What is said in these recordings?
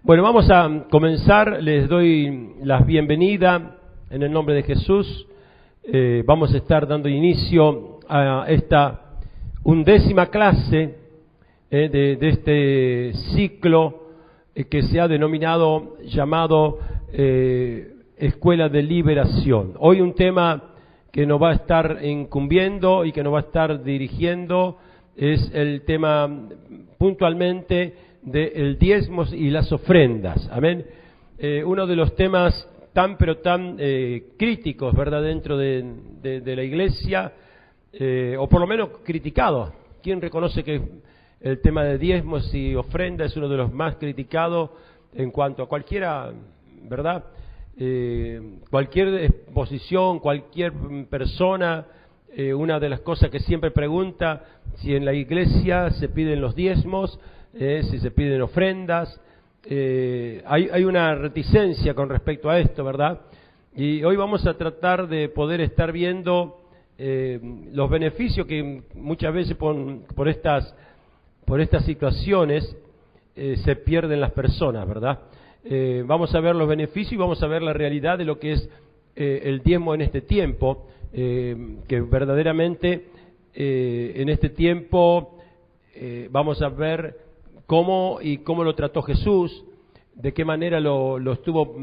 Bueno, vamos a comenzar. Les doy la bienvenida en el nombre de Jesús. Vamos a estar dando inicio a esta 11ª clase de este ciclo que se ha llamado Escuela de Liberación. Hoy un tema que nos va a estar incumbiendo y que nos va a estar dirigiendo es el tema puntualmente del diezmos y las ofrendas. Amén. Uno de los temas tan críticos, ¿verdad?, dentro de la iglesia, o por lo menos criticados. ¿Quién reconoce que el tema de diezmos y ofrendas es uno de los más criticados en cuanto a cualquiera, ¿verdad? Cualquier exposición, cualquier persona, una de las cosas que siempre pregunta, si en la iglesia se piden los diezmos, si se piden ofrendas, hay una reticencia con respecto a esto, ¿verdad? Y hoy vamos a tratar de poder estar viendo los beneficios que muchas veces por estas situaciones se pierden las personas, ¿verdad? Vamos a ver los beneficios y vamos a ver la realidad de lo que es el diezmo en este tiempo, que verdaderamente en este tiempo vamos a ver cómo lo trató Jesús, de qué manera lo estuvo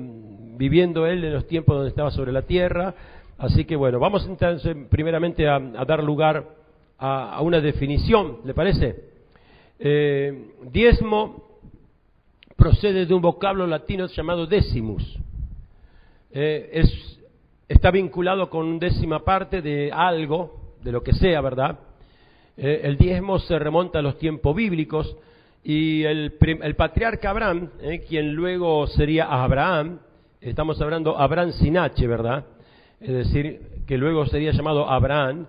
viviendo Él en los tiempos donde estaba sobre la tierra. Así que bueno, vamos entonces primeramente a dar lugar a una definición, ¿le parece? Diezmo procede de un vocablo latino llamado decimus. Está vinculado con una décima parte de algo, de lo que sea, ¿verdad? El diezmo se remonta a los tiempos bíblicos y el patriarca Abraham, quien luego sería Abraham, estamos hablando Abraham sin H, ¿verdad? Es decir, que luego sería llamado Abraham,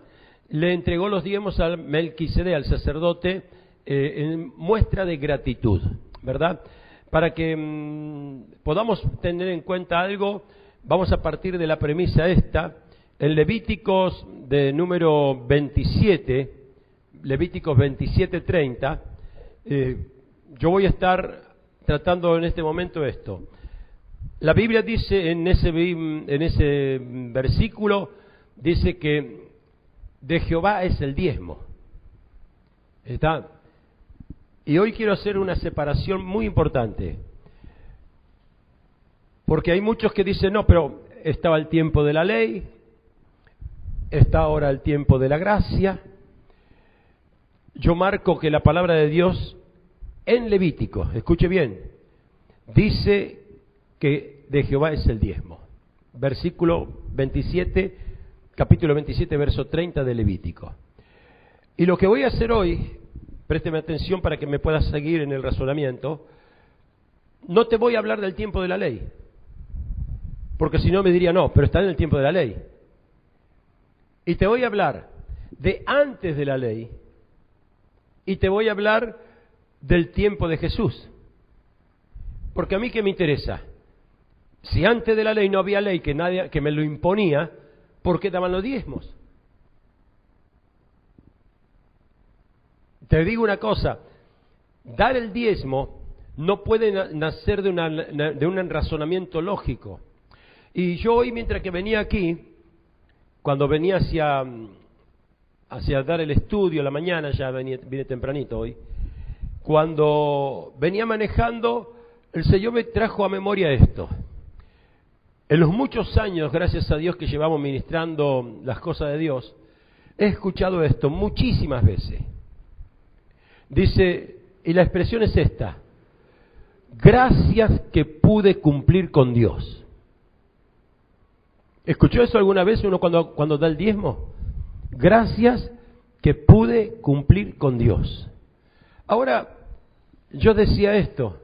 le entregó los diezmos al Melquisedec, al sacerdote, en muestra de gratitud, ¿verdad? Para que podamos tener en cuenta algo, vamos a partir de la premisa esta. En Levíticos de número 27, Levíticos 27:30, yo voy a estar tratando en este momento esto. La Biblia dice en ese versículo, dice que de Jehová es el diezmo. ¿Está? Y hoy quiero hacer una separación muy importante. Porque hay muchos que dicen, no, pero estaba el tiempo de la ley, está ahora el tiempo de la gracia. Yo marco que la palabra de Dios en Levítico, escuche bien, dice que de Jehová es el diezmo. Versículo 27, capítulo 27, verso 30 de Levítico. Y lo que voy a hacer hoy, présteme atención para que me puedas seguir en el razonamiento, no te voy a hablar del tiempo de la ley, porque si no me diría, no, pero está en el tiempo de la ley. Y te voy a hablar de antes de la ley, y te voy a hablar del tiempo de Jesús. Porque a mí, ¿qué me interesa? Si antes de la ley no había ley que me lo imponía, ¿por qué daban los diezmos? Te digo una cosa, dar el diezmo no puede nacer de un razonamiento lógico. Y yo hoy, mientras que venía aquí, cuando venía hacia dar el estudio a la mañana, ya vine tempranito hoy, cuando venía manejando, el Señor me trajo a memoria esto. En los muchos años, gracias a Dios, que llevamos ministrando las cosas de Dios, he escuchado esto muchísimas veces. Dice, y la expresión es esta: gracias que pude cumplir con Dios. ¿Escuchó eso alguna vez uno cuando da el diezmo? Gracias que pude cumplir con Dios. Ahora, yo decía esto,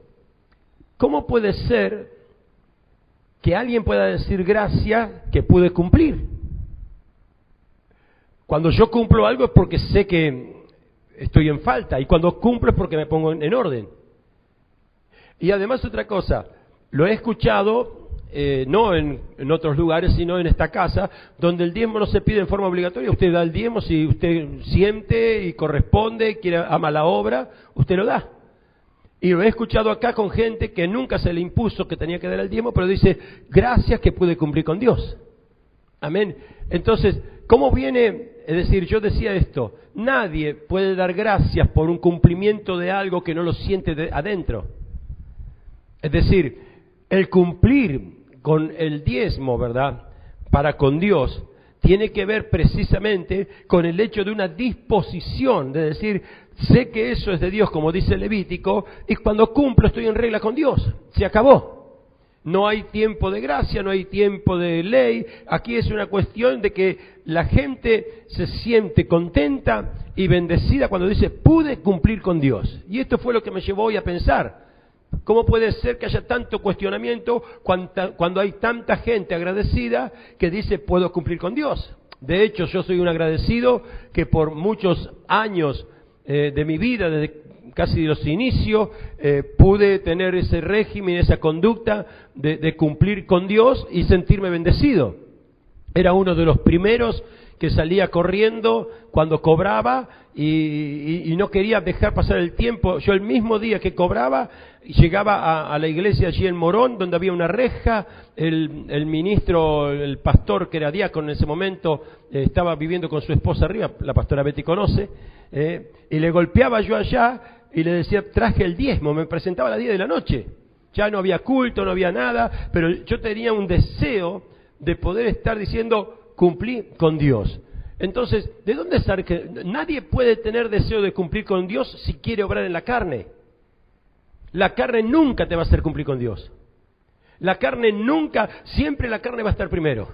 ¿cómo puede ser que alguien pueda decir gracias que pude cumplir? Cuando yo cumplo algo es porque sé que estoy en falta, y cuando cumplo es porque me pongo en orden. Y además otra cosa, lo he escuchado, no en otros lugares, sino en esta casa, donde el diezmo no se pide en forma obligatoria. Usted da el diezmo, si usted siente y corresponde, ama la obra, usted lo da. Y lo he escuchado acá con gente que nunca se le impuso que tenía que dar el diezmo, pero dice, gracias que pude cumplir con Dios. Amén. Entonces, ¿cómo viene? Es decir, yo decía esto, nadie puede dar gracias por un cumplimiento de algo que no lo siente adentro. Es decir, el cumplir con el diezmo, ¿verdad?, para con Dios, tiene que ver precisamente con el hecho de una disposición, de decir, sé que eso es de Dios, como dice Levítico, y cuando cumplo estoy en regla con Dios. Se acabó. No hay tiempo de gracia, no hay tiempo de ley. Aquí es una cuestión de que la gente se siente contenta y bendecida cuando dice, pude cumplir con Dios. Y esto fue lo que me llevó hoy a pensar. ¿Cómo puede ser que haya tanto cuestionamiento cuando hay tanta gente agradecida que dice, puedo cumplir con Dios? De hecho, yo soy un agradecido que por muchos años de mi vida, desde casi los inicios, pude tener ese régimen, esa conducta de cumplir con Dios y sentirme bendecido. Era uno de los primeros que salía corriendo cuando cobraba y no quería dejar pasar el tiempo. Yo el mismo día que cobraba llegaba a la iglesia allí en Morón, donde había una reja. El ministro, el pastor que era diácono en ese momento, estaba viviendo con su esposa arriba, la pastora Betty conoce, y le golpeaba yo allá y le decía, traje el diezmo, me presentaba a las 10 de la noche. Ya no había culto, no había nada, pero yo tenía un deseo de poder estar diciendo, cumplí con Dios. Entonces, ¿de dónde sale que nadie puede tener deseo de cumplir con Dios si quiere obrar en la carne? La carne nunca te va a hacer cumplir con Dios. La carne nunca, siempre la carne va a estar primero.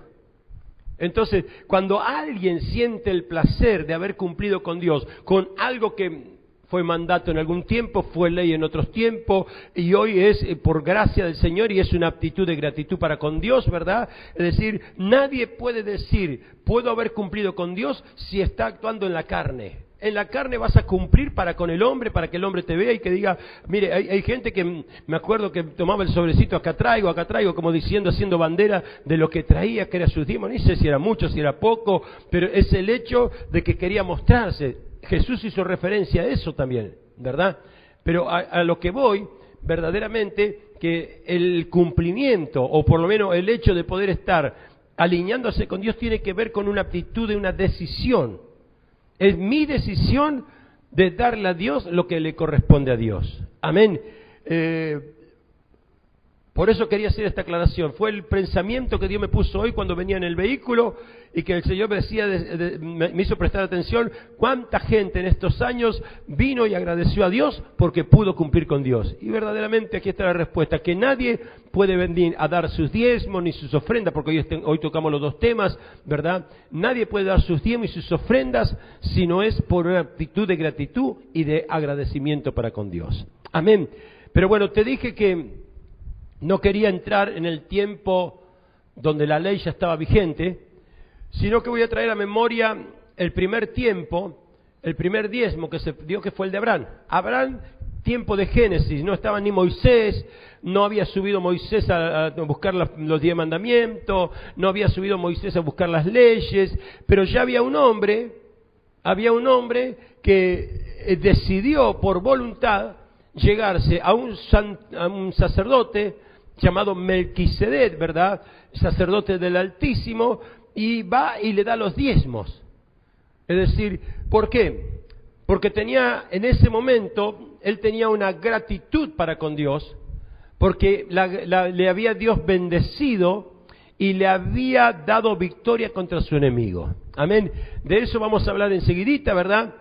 Entonces, cuando alguien siente el placer de haber cumplido con Dios, con algo que fue mandato en algún tiempo, fue ley en otros tiempos, y hoy es por gracia del Señor y es una actitud de gratitud para con Dios, ¿verdad? Es decir, nadie puede decir, puedo haber cumplido con Dios si está actuando en la carne. En la carne vas a cumplir para con el hombre, para que el hombre te vea y que diga, mire, hay gente que me acuerdo que tomaba el sobrecito, acá traigo, como diciendo, haciendo bandera de lo que traía, que era su diezmo, ni sé si era mucho, si era poco, pero es el hecho de que quería mostrarse. Jesús hizo referencia a eso también, ¿verdad? Pero a lo que voy, verdaderamente, que el cumplimiento, o por lo menos el hecho de poder estar alineándose con Dios, tiene que ver con una actitud de una decisión. Es mi decisión de darle a Dios lo que le corresponde a Dios. Amén. Por eso quería hacer esta aclaración. Fue el pensamiento que Dios me puso hoy cuando venía en el vehículo y que el Señor me decía, me hizo prestar atención cuánta gente en estos años vino y agradeció a Dios porque pudo cumplir con Dios. Y verdaderamente aquí está la respuesta, que nadie puede venir a dar sus diezmos ni sus ofrendas, porque hoy tocamos los dos temas, ¿verdad? Nadie puede dar sus diezmos y sus ofrendas si no es por una actitud de gratitud y de agradecimiento para con Dios. Amén. Pero bueno, te dije que no quería entrar en el tiempo donde la ley ya estaba vigente, sino que voy a traer a memoria el primer tiempo, el primer diezmo que se dio, que fue el de Abraham. Abraham, tiempo de Génesis, no estaba ni Moisés, no había subido Moisés a buscar los 10 mandamientos, no había subido Moisés a buscar las leyes, pero ya había un hombre que decidió por voluntad llegarse a un sacerdote llamado Melquisedec, ¿verdad? Sacerdote del Altísimo, y va y le da los diezmos. Es decir, ¿por qué? Porque en ese momento, él tenía una gratitud para con Dios, porque le había Dios bendecido y le había dado victoria contra su enemigo. Amén. De eso vamos a hablar enseguidita, ¿verdad?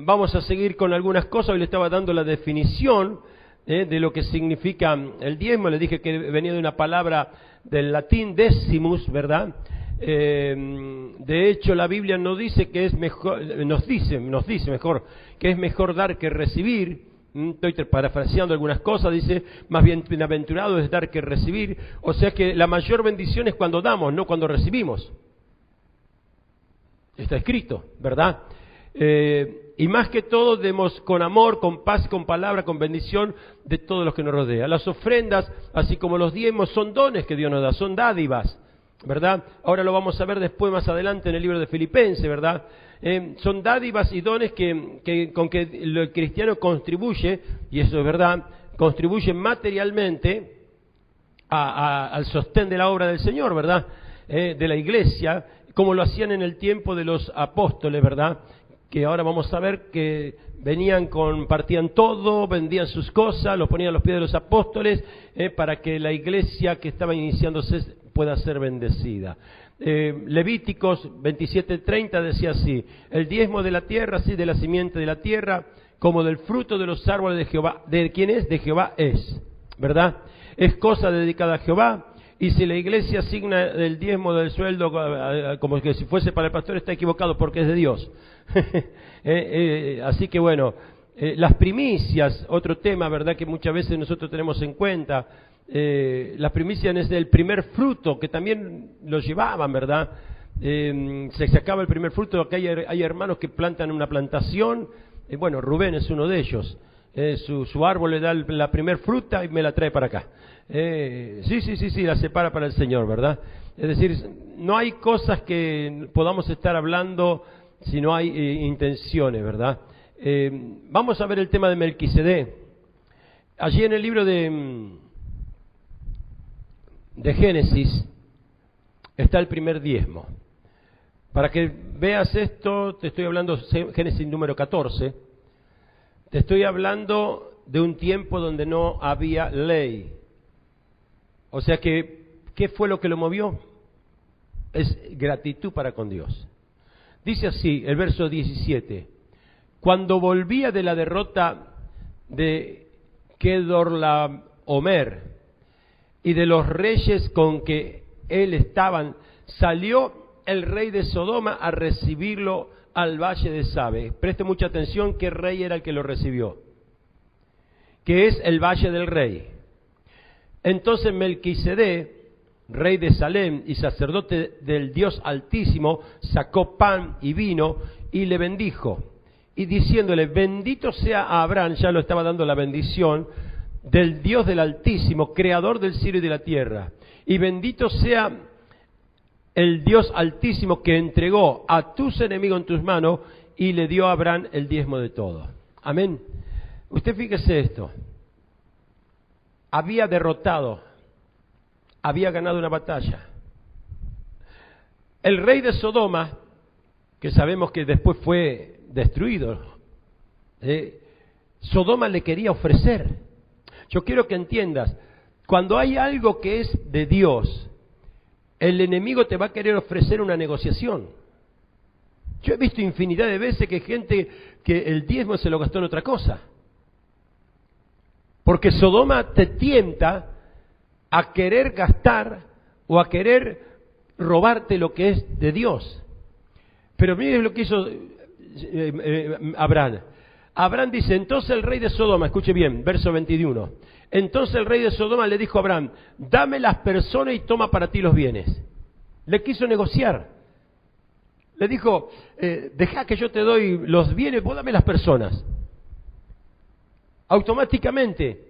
Vamos a seguir con algunas cosas. Hoy le estaba dando la definición de lo que significa el diezmo. Le dije que venía de una palabra del latín decimus, ¿verdad? De hecho, la Biblia nos dice que es mejor, nos dice mejor que es mejor dar que recibir. Estoy parafraseando algunas cosas. Dice, más bien bienaventurado es dar que recibir. O sea que la mayor bendición es cuando damos, no cuando recibimos. Está escrito, ¿verdad? Y más que todo demos con amor, con paz, con palabra, con bendición de todos los que nos rodean. Las ofrendas, así como los diezmos, son dones que Dios nos da, son dádivas. ¿verdad? Ahora lo vamos a ver después, más adelante, en el libro de Filipenses, ¿verdad? Son dádivas y dones con que el cristiano contribuye, y eso es verdad, contribuye materialmente al sostén de la obra del Señor, ¿verdad? De la iglesia, como lo hacían en el tiempo de los apóstoles, ¿verdad? Que ahora vamos a ver que partían todo, vendían sus cosas, los ponían a los pies de los apóstoles, para que la iglesia que estaba iniciándose pueda ser bendecida. Levíticos 27:30 decía así: el diezmo de la tierra, así de la simiente de la tierra, como del fruto de los árboles de Jehová. ¿De quién es? De Jehová es, ¿verdad? Es cosa dedicada a Jehová. Y si la iglesia asigna el diezmo del sueldo como que si fuese para el pastor, está equivocado, porque es de Dios. Así que bueno, las primicias, otro tema, ¿verdad?, que muchas veces nosotros tenemos en cuenta. Las primicias es del primer fruto, que también lo llevaban, ¿verdad? Se sacaba el primer fruto. Acá hay hermanos que plantan una plantación. Bueno, Rubén es uno de ellos. Su árbol le da la primer fruta y me la trae para acá. Sí, la separa para el Señor, ¿verdad? Es decir, no hay cosas que podamos estar hablando si no hay intenciones, ¿verdad? Vamos a ver el tema de Melquisedec. Allí en el libro de Génesis está el primer diezmo. Para que veas esto, te estoy hablando de Génesis número 14. Te estoy hablando de un tiempo donde no había ley. O sea que, ¿qué fue lo que lo movió? Es gratitud para con Dios. Dice así, el verso 17. Cuando volvía de la derrota de Kedorlaomer y de los reyes con que él estaban, salió el rey de Sodoma a recibirlo al valle de Sabe. Preste mucha atención, ¿qué rey era el que lo recibió? Que es el valle del rey. Entonces Melquisedec, rey de Salem y sacerdote del Dios Altísimo, sacó pan y vino y le bendijo. Y diciéndole: bendito sea a Abraham, ya lo estaba dando la bendición, del Dios del Altísimo, creador del cielo y de la tierra. Y bendito sea el Dios Altísimo que entregó a tus enemigos en tus manos y le dio a Abraham el diezmo de todo. Amén. Usted fíjese esto. Había derrotado, había ganado una batalla. El rey de Sodoma, que sabemos que después fue destruido, Sodoma le quería ofrecer. Yo quiero que entiendas, cuando hay algo que es de Dios, el enemigo te va a querer ofrecer una negociación. Yo he visto infinidad de veces que gente que el diezmo se lo gastó en otra cosa. Porque Sodoma te tienta a querer gastar o a querer robarte lo que es de Dios. Pero miren lo que hizo Abraham. Abraham dice: entonces el rey de Sodoma, escuche bien, verso 21. Entonces el rey de Sodoma le dijo a Abraham: dame las personas y toma para ti los bienes. Le quiso negociar. Le dijo: deja que yo te doy los bienes, vos dame las personas. Automáticamente,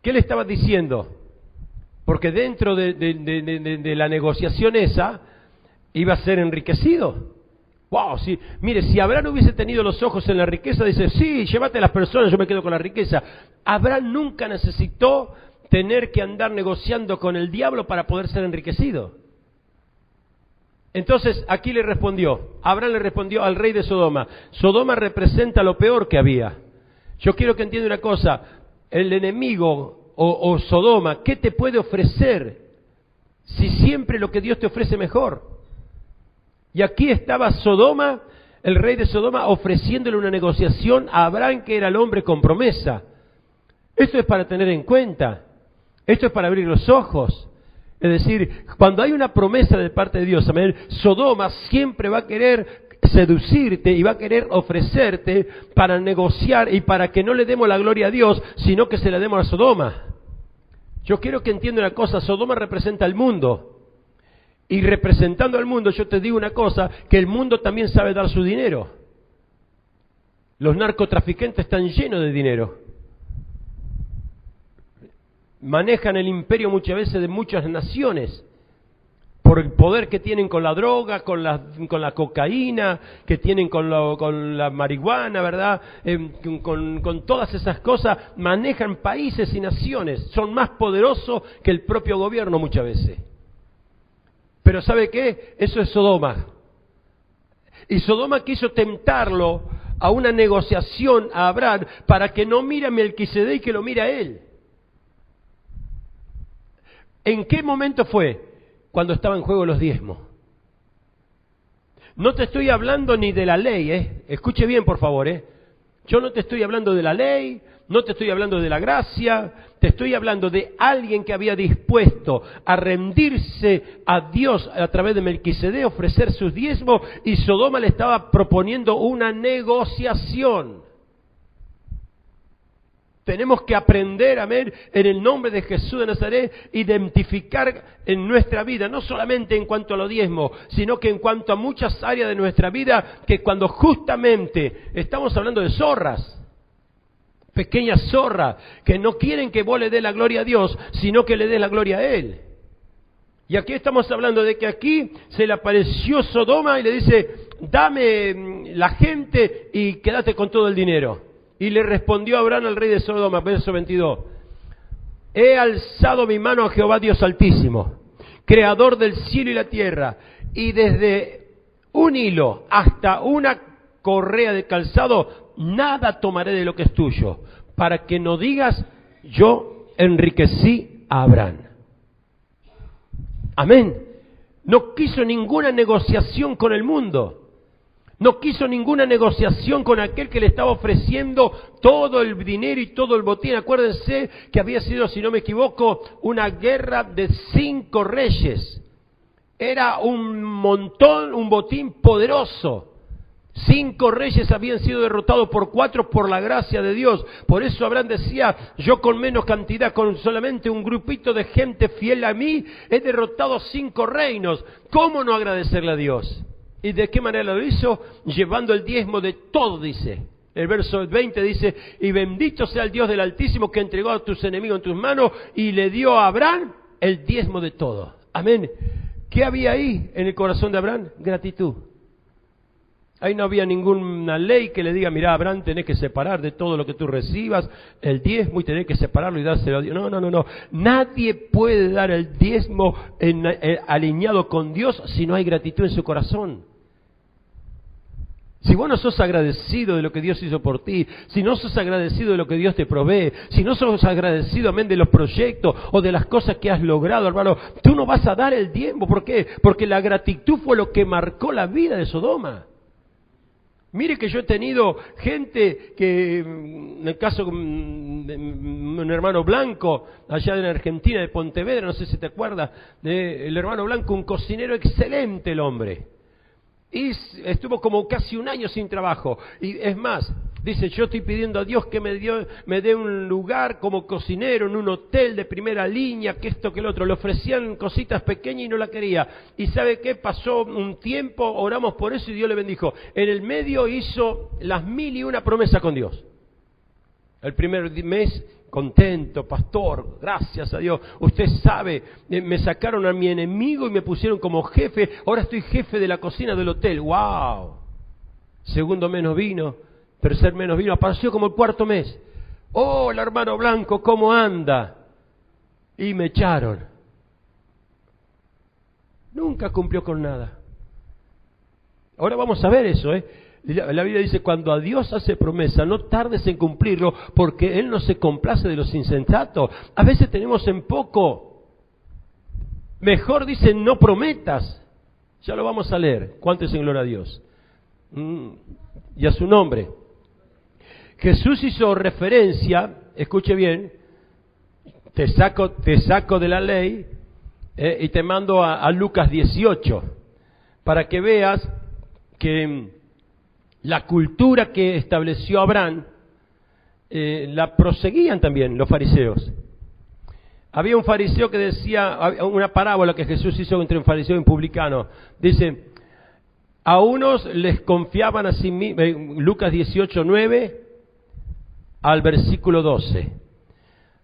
¿qué le estaba diciendo? Porque dentro de la negociación esa, iba a ser enriquecido. Wow, sí. Mire, si Abraham hubiese tenido los ojos en la riqueza, dice: sí, llévate las personas, yo me quedo con la riqueza. Abraham nunca necesitó tener que andar negociando con el diablo para poder ser enriquecido. Entonces, aquí Abraham le respondió al rey de Sodoma. Sodoma representa lo peor que había. Yo quiero que entienda una cosa, el enemigo o Sodoma, ¿qué te puede ofrecer si siempre lo que Dios te ofrece mejor? Y aquí estaba Sodoma, el rey de Sodoma, ofreciéndole una negociación a Abraham, que era el hombre con promesa. Esto es para tener en cuenta, esto es para abrir los ojos. Es decir, cuando hay una promesa de parte de Dios, amén, Sodoma siempre va a querer seducirte y va a querer ofrecerte para negociar y para que no le demos la gloria a Dios, sino que se la demos a Sodoma. Yo quiero que entienda una cosa, Sodoma representa al mundo. Y representando al mundo, yo te digo una cosa, que el mundo también sabe dar su dinero. Los narcotraficantes están llenos de dinero. Manejan el imperio muchas veces de muchas naciones. por el poder que tienen con la droga, con la cocaína, que tienen con la marihuana, ¿verdad? Con todas esas cosas, manejan países y naciones. Son más poderosos que el propio gobierno muchas veces. Pero ¿sabe qué? Eso es Sodoma. Y Sodoma quiso tentarlo a una negociación a Abraham para que no mire a Melquisedec y que lo mire a él. ¿En qué momento fue? Cuando estaba en juego los diezmos. No te estoy hablando ni de la ley, escuche bien por favor, Yo no te estoy hablando de la ley, no te estoy hablando de la gracia, te estoy hablando de alguien que había dispuesto a rendirse a Dios a través de Melquisedec, ofrecer sus diezmos, y Sodoma le estaba proponiendo una negociación. Tenemos que aprender, amén, en el nombre de Jesús de Nazaret, identificar en nuestra vida, no solamente en cuanto a los diezmos, sino que en cuanto a muchas áreas de nuestra vida, que cuando justamente estamos hablando de zorras, pequeñas zorras, que no quieren que vos le des la gloria a Dios, sino que le des la gloria a Él. Y aquí estamos hablando de que aquí se le apareció Sodoma y le dice, dame la gente y quédate con todo el dinero. Y le respondió Abraham al rey de Sodoma, verso 22, he alzado mi mano a Jehová Dios Altísimo, creador del cielo y la tierra, y desde un hilo hasta una correa de calzado, nada tomaré de lo que es tuyo, para que no digas, yo enriquecí a Abraham. Amén. No quiso ninguna negociación con el mundo. No quiso ninguna negociación con aquel que le estaba ofreciendo todo el dinero y todo el botín. Acuérdense que había sido, si no me equivoco, una guerra de 5 reyes. Era un montón, un botín poderoso. 5 reyes habían sido derrotados por 4 por la gracia de Dios. Por eso Abraham decía, yo con menos cantidad, con solamente un grupito de gente fiel a mí, he derrotado 5 reinos. ¿Cómo no agradecerle a Dios? ¿Y de qué manera lo hizo? Llevando el diezmo de todo, dice. El verso 20 dice, y bendito sea el Dios del Altísimo que entregó a tus enemigos en tus manos y le dio a Abraham el diezmo de todo. Amén. ¿Qué había ahí en el corazón de Abraham? Gratitud. Ahí no había ninguna ley que le diga, mira, Abraham, tenés que separar de todo lo que tú recibas el diezmo y tenés que separarlo y dárselo a Dios. No. Nadie puede dar el diezmo alineado con Dios si no hay gratitud en su corazón. Si vos no sos agradecido de lo que Dios hizo por ti, si no sos agradecido de lo que Dios te provee, si no sos agradecido, amén, de los proyectos o de las cosas que has logrado, hermano, tú no vas a dar el diezmo. ¿Por qué? Porque la gratitud fue lo que marcó la vida de Sodoma. Mire que yo he tenido gente que, en el caso de un hermano Blanco, allá en Argentina, de Pontevedra, no sé si te acuerdas, el hermano Blanco, un cocinero excelente el hombre. Y estuvo como casi un año sin trabajo. Y es más, dice, yo estoy pidiendo a Dios que me dé un lugar como cocinero en un hotel de primera línea, que esto, que el otro. Le ofrecían cositas pequeñas y no la quería. Y ¿sabe qué? Pasó un tiempo, oramos por eso y Dios le bendijo. En el medio hizo las 1001 promesas con Dios. El primer mes, contento, pastor, gracias a Dios. Usted sabe, me sacaron a mi enemigo y me pusieron como jefe. Ahora estoy jefe de la cocina del hotel. ¡Wow! Segundo menos vino, tercer menos vino. Apareció como el 4.º mes. ¡Hola, hermano Blanco! ¿Cómo anda? Y me echaron. Nunca cumplió con nada. Ahora vamos a ver eso, La Biblia dice, cuando a Dios hace promesa, no tardes en cumplirlo, porque Él no se complace de los insensatos. A veces tenemos en poco. Mejor dice, no prometas. Ya lo vamos a leer. ¿Cuánto es en gloria a Dios? Y a su nombre. Jesús hizo referencia, escuche bien, te saco de la ley y te mando a Lucas 18, para que veas que la cultura que estableció Abraham la proseguían también los fariseos. Había un fariseo que decía, una parábola que Jesús hizo entre un fariseo y un publicano. Dice, a unos les confiaban a sí mismos, Lucas 18:9 al versículo 12.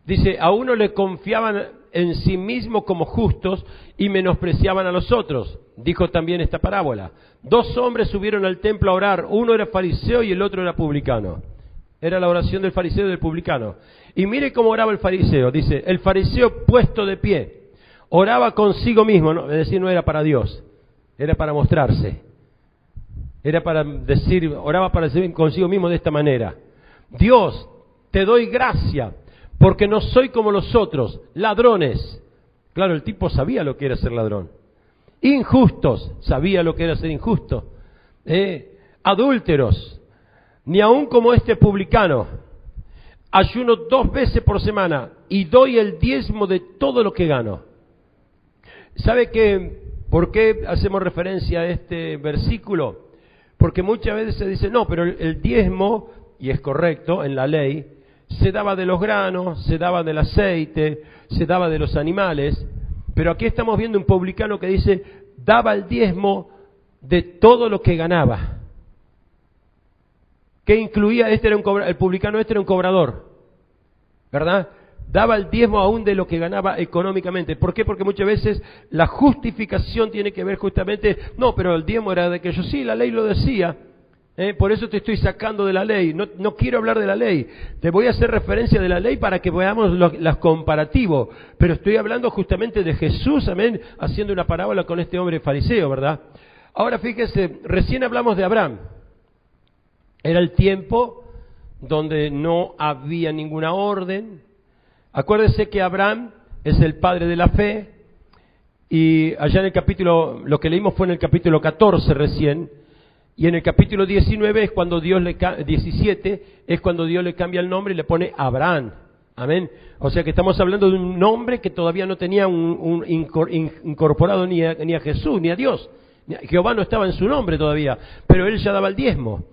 Dice, a unos les confiaban en sí mismos como justos y menospreciaban a los otros. Dijo también esta parábola. 2 hombres subieron al templo a orar, uno era fariseo y el otro era publicano. Era la oración del fariseo y del publicano. Y mire cómo oraba el fariseo. Dice, el fariseo puesto de pie, oraba consigo mismo, ¿no? Es decir, no era para Dios, era para mostrarse. Era para decir, oraba para decir consigo mismo de esta manera. Dios, te doy gracia, porque no soy como los otros, ladrones. Claro, el tipo sabía lo que era ser ladrón. Injustos, sabía lo que era ser injusto. Adúlteros, ni aun como este publicano. Ayuno 2 veces por semana y doy el diezmo de todo lo que gano. ¿Sabe por qué hacemos referencia a este versículo? Porque muchas veces se dice, no, pero el diezmo, y es correcto en la ley, se daba de los granos, se daba del aceite, se daba de los animales, pero aquí estamos viendo un publicano que dice, daba el diezmo de todo lo que ganaba. ¿Qué incluía? El publicano era un cobrador, ¿verdad? Daba el diezmo aún de lo que ganaba económicamente. ¿Por qué? Porque muchas veces la justificación tiene que ver justamente, no, pero el diezmo era de aquello. Sí, la ley lo decía, por eso te estoy sacando de la ley. No quiero hablar de la ley. Te voy a hacer referencia de la ley para que veamos los comparativos. Pero estoy hablando justamente de Jesús, amén, haciendo una parábola con este hombre fariseo, ¿verdad? Ahora fíjese, recién hablamos de Abraham. Era el tiempo donde no había ninguna orden. Acuérdense que Abraham es el padre de la fe, y allá en el capítulo, lo que leímos fue en el capítulo 14 recién, y en el capítulo 19 es cuando 17 es cuando Dios le cambia el nombre y le pone Abraham. Amén. O sea que estamos hablando de un nombre que todavía no tenía incorporado ni a Jesús, ni a Dios. Jehová no estaba en su nombre todavía, pero él ya daba el diezmo.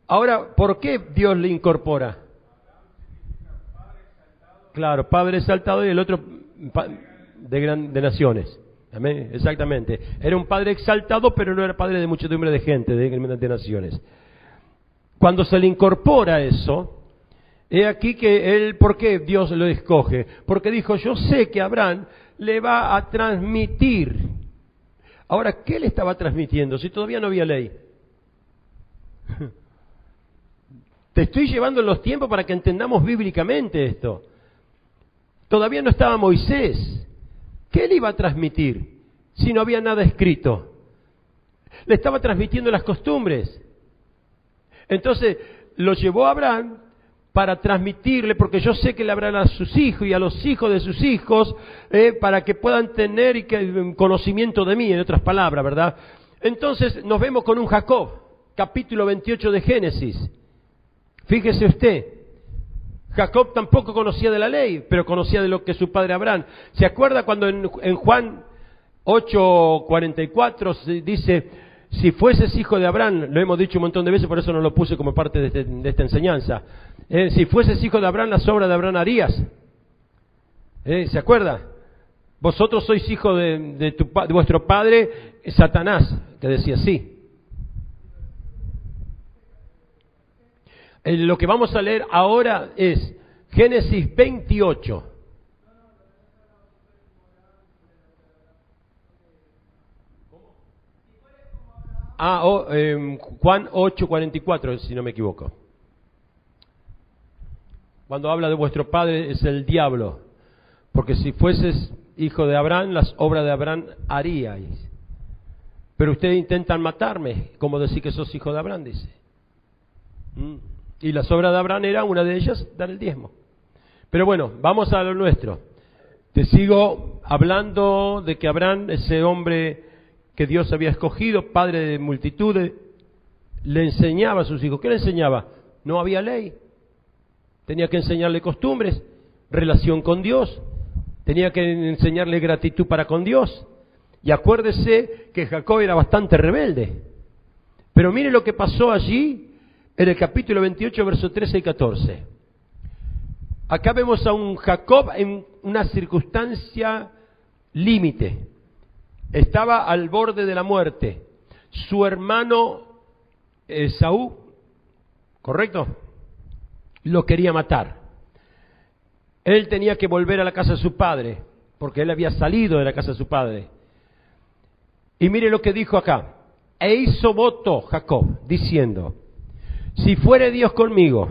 Ahora, ¿por qué Dios le incorpora? Claro, padre exaltado y el otro de naciones. Amén, exactamente. Era un padre exaltado, pero no era padre de muchedumbre de gente, de naciones. Cuando se le incorpora eso, he aquí que él, ¿por qué Dios lo escoge? Porque dijo, yo sé que Abraham le va a transmitir. Ahora, ¿qué le estaba transmitiendo si todavía no había ley? Te estoy llevando en los tiempos para que entendamos bíblicamente esto. Todavía no estaba Moisés. ¿Qué le iba a transmitir si no había nada escrito? Le estaba transmitiendo las costumbres. Entonces lo llevó a Abraham para transmitirle, porque yo sé que le hablará a sus hijos y a los hijos de sus hijos, para que puedan tener conocimiento de mí, en otras palabras, ¿verdad? Entonces nos vemos con un Jacob, capítulo 28 de Génesis. Fíjese usted. Jacob tampoco conocía de la ley, pero conocía de lo que su padre Abraham. ¿Se acuerda cuando en Juan 8:44 dice, si fueses hijo de Abraham, lo hemos dicho un montón de veces, por eso no lo puse como parte de esta enseñanza, si fueses hijo de Abraham, las obras de Abraham harías? ¿Se acuerda? Vosotros sois hijo de vuestro padre Satanás, que decía así. Lo que vamos a leer ahora es Génesis 28. Juan 8:44, si no me equivoco. Cuando habla de vuestro padre es el diablo. Porque si fueses hijo de Abraham, las obras de Abraham haríais. Pero ustedes intentan matarme, como decir que sos hijo de Abraham, dice. Y las obras de Abraham era una de ellas, dar el diezmo. Pero bueno, vamos a lo nuestro. Te sigo hablando de que Abraham, ese hombre que Dios había escogido, padre de multitudes, le enseñaba a sus hijos. ¿Qué le enseñaba? No había ley. Tenía que enseñarle costumbres, relación con Dios. Tenía que enseñarle gratitud para con Dios. Y acuérdese que Jacob era bastante rebelde. Pero mire lo que pasó allí en el capítulo 28, versos 13 y 14. Acá vemos a un Jacob en una circunstancia límite. Estaba al borde de la muerte. Su hermano Esaú, ¿correcto?, lo quería matar. Él tenía que volver a la casa de su padre. porque él había salido de la casa de su padre. Y mire lo que dijo acá. E hizo voto Jacob, diciendo, si fuere Dios conmigo,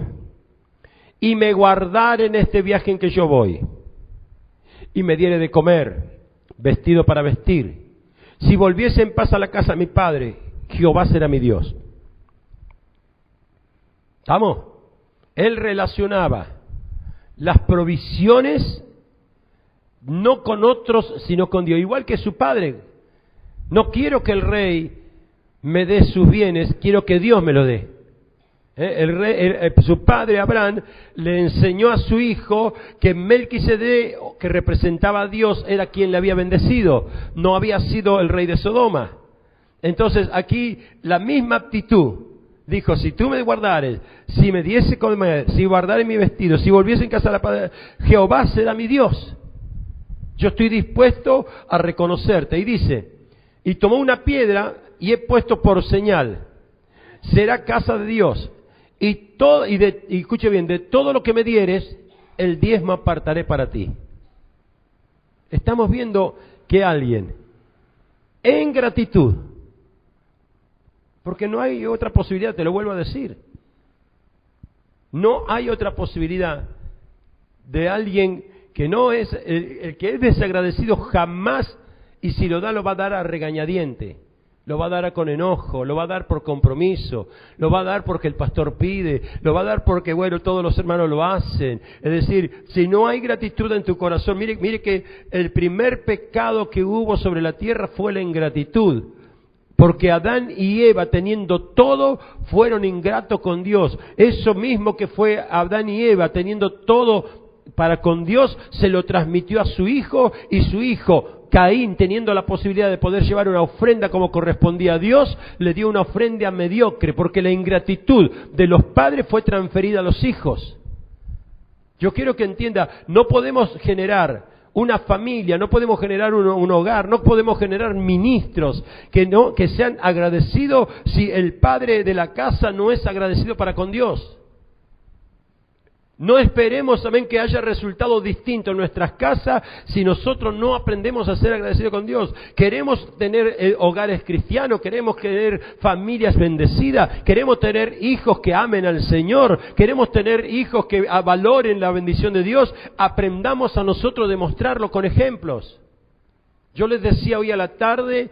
y me guardare en este viaje en que yo voy, y me diere de comer, vestido para vestir, si volviese en paz a la casa de mi padre, Jehová será mi Dios. ¿Estamos? Él relacionaba las provisiones no con otros, sino con Dios, igual que su padre. No quiero que el rey me dé sus bienes, quiero que Dios me lo dé. Su padre Abraham le enseñó a su hijo que Melquisedec, que representaba a Dios, era quien le había bendecido, no había sido el rey de Sodoma. Entonces aquí la misma actitud. Dijo, si tú me guardares, si me diese comer, si guardare mi vestido, si volviese en casa de la padre, Jehová será mi Dios. Yo estoy dispuesto a reconocerte. Y dice, y tomó una piedra y he puesto por señal, será casa de Dios. Y escuche bien, de todo lo que me dieres, el diezmo apartaré para ti. Estamos viendo que alguien, en gratitud, porque no hay otra posibilidad, te lo vuelvo a decir, no hay otra posibilidad de alguien que no es, el que es desagradecido jamás, y si lo da, lo va a dar a regañadiente. Lo va a dar con enojo, lo va a dar por compromiso, lo va a dar porque el pastor pide, lo va a dar porque, bueno, todos los hermanos lo hacen. Es decir, si no hay gratitud en tu corazón, mire que el primer pecado que hubo sobre la tierra fue la ingratitud. Porque Adán y Eva, teniendo todo, fueron ingratos con Dios. Eso mismo que fue Adán y Eva, teniendo todo para con Dios, se lo transmitió a su hijo, y su hijo, Caín, teniendo la posibilidad de poder llevar una ofrenda como correspondía a Dios, le dio una ofrenda mediocre, porque la ingratitud de los padres fue transferida a los hijos. Yo quiero que entienda, no podemos generar una familia, no podemos generar un hogar, no podemos generar ministros que sean agradecidos si el padre de la casa no es agradecido para con Dios. No esperemos también que haya resultados distintos en nuestras casas si nosotros no aprendemos a ser agradecidos con Dios. Queremos tener hogares cristianos, queremos tener familias bendecidas, queremos tener hijos que amen al Señor, queremos tener hijos que valoren la bendición de Dios. Aprendamos a nosotros demostrarlo con ejemplos. Yo les decía hoy a la tarde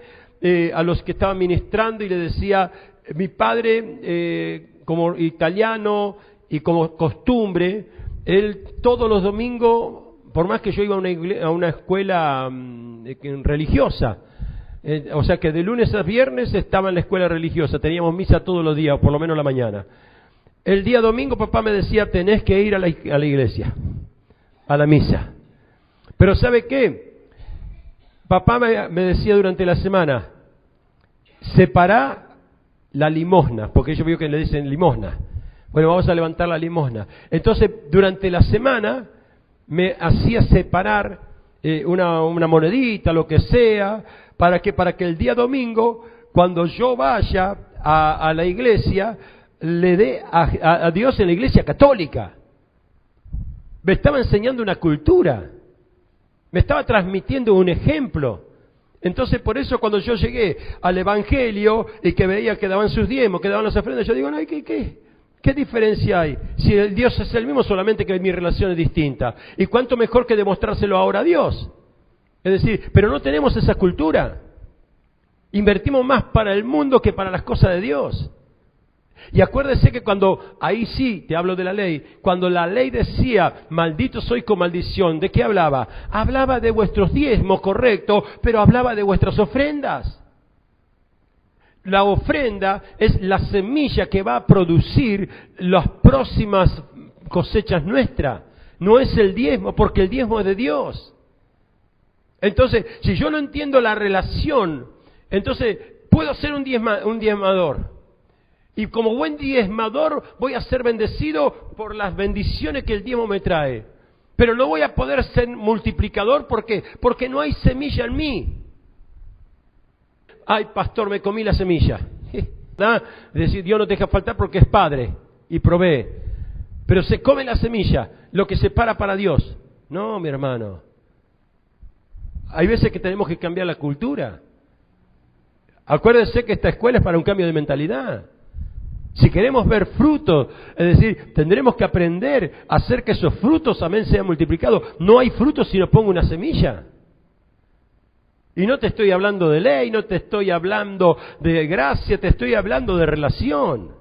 a los que estaban ministrando, y les decía, mi padre como italiano y como costumbre, él todos los domingos, por más que yo iba a una escuela religiosa, o sea que de lunes a viernes estaba en la escuela religiosa, teníamos misa todos los días, por lo menos la mañana. El día domingo papá me decía, tenés que ir a la iglesia, a la misa. Pero ¿sabe qué? Papá me decía durante la semana, separá la limosna, porque yo veo que le dicen limosna. Bueno, vamos a levantar la limosna. Entonces, durante la semana me hacía separar una monedita, lo que sea, para que el día domingo, cuando yo vaya a la iglesia, le dé a Dios en la iglesia católica. Me estaba enseñando una cultura, me estaba transmitiendo un ejemplo. Entonces, por eso cuando yo llegué al Evangelio y que veía que daban sus diezmos, que daban las ofrendas, yo digo, no, ¿qué diferencia hay? Si el Dios es el mismo, solamente que mi relación es distinta. ¿Y cuánto mejor que demostrárselo ahora a Dios? Es decir, pero no tenemos esa cultura. Invertimos más para el mundo que para las cosas de Dios. Y acuérdese que cuando, ahí sí, te hablo de la ley, cuando la ley decía, maldito soy con maldición, ¿de qué hablaba? Hablaba de vuestros diezmos, correcto, pero hablaba de vuestras ofrendas. La ofrenda es la semilla que va a producir las próximas cosechas nuestras. No es el diezmo, porque el diezmo es de Dios. Entonces, si yo no entiendo la relación, entonces puedo ser un diezmador. Y como buen diezmador voy a ser bendecido por las bendiciones que el diezmo me trae. Pero no voy a poder ser multiplicador, ¿por qué? Porque no hay semilla en mí. Ay, pastor, me comí la semilla. ¿No? Es decir, Dios no te deja faltar porque es Padre y provee. Pero se come la semilla, lo que se para Dios. No, mi hermano. Hay veces que tenemos que cambiar la cultura. Acuérdense que esta escuela es para un cambio de mentalidad. Si queremos ver frutos, es decir, tendremos que aprender a hacer que esos frutos, amén, sean multiplicados. No hay frutos si no pongo una semilla. Y no te estoy hablando de ley, no te estoy hablando de gracia, te estoy hablando de relación.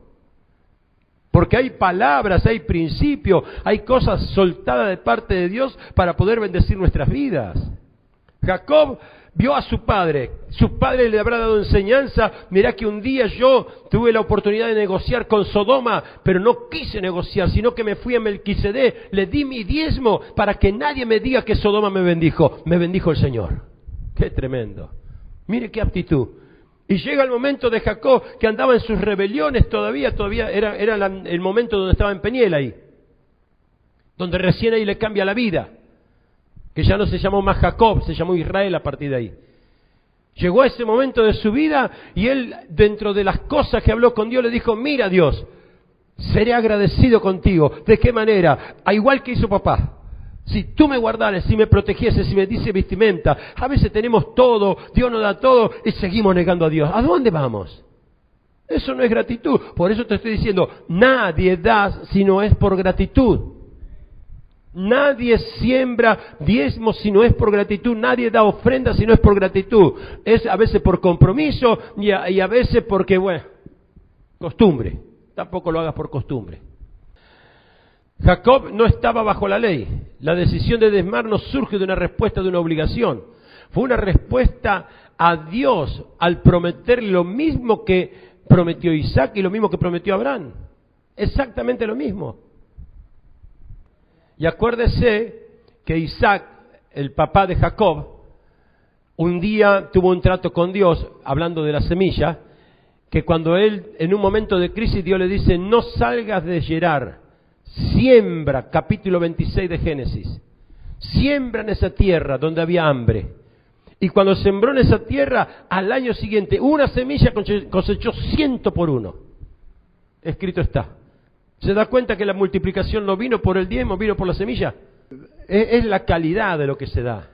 Porque hay palabras, hay principios, hay cosas soltadas de parte de Dios para poder bendecir nuestras vidas. Jacob vio a su padre le habrá dado enseñanza. Mirá que un día yo tuve la oportunidad de negociar con Sodoma, pero no quise negociar, sino que me fui a Melquisedec, le di mi diezmo para que nadie me diga que Sodoma me bendijo el Señor. ¡Qué tremendo! Mire qué aptitud. Y llega el momento de Jacob, que andaba en sus rebeliones todavía era el momento donde estaba en Peniel ahí, donde recién ahí le cambia la vida, que ya no se llamó más Jacob, se llamó Israel a partir de ahí. Llegó a ese momento de su vida y él, dentro de las cosas que habló con Dios, le dijo: mira Dios, seré agradecido contigo. ¿De qué manera? A igual que hizo papá. Si tú me guardares, si me protegieses, si me dice vestimenta. A veces tenemos todo, Dios nos da todo y seguimos negando a Dios. ¿A dónde vamos? Eso no es gratitud. Por eso te estoy diciendo, nadie da si no es por gratitud. Nadie siembra diezmo si no es por gratitud. Nadie da ofrenda si no es por gratitud. Es a veces por compromiso y a veces porque, bueno, costumbre. Tampoco lo hagas por costumbre. Jacob no estaba bajo la ley. La decisión de diezmar no surge de una respuesta de una obligación. Fue una respuesta a Dios al prometer lo mismo que prometió Isaac y lo mismo que prometió Abraham. Exactamente lo mismo. Y acuérdese que Isaac, el papá de Jacob, un día tuvo un trato con Dios, hablando de la semilla, que cuando él, en un momento de crisis, Dios le dice: no salgas de Gerar. Siembra, capítulo 26 de Génesis. Siembra en esa tierra donde había hambre. Y cuando sembró en esa tierra, al año siguiente, una semilla cosechó 100 por 1. Escrito está. ¿Se da cuenta que la multiplicación no vino por el diezmo, vino por la semilla? Es la calidad de lo que se da.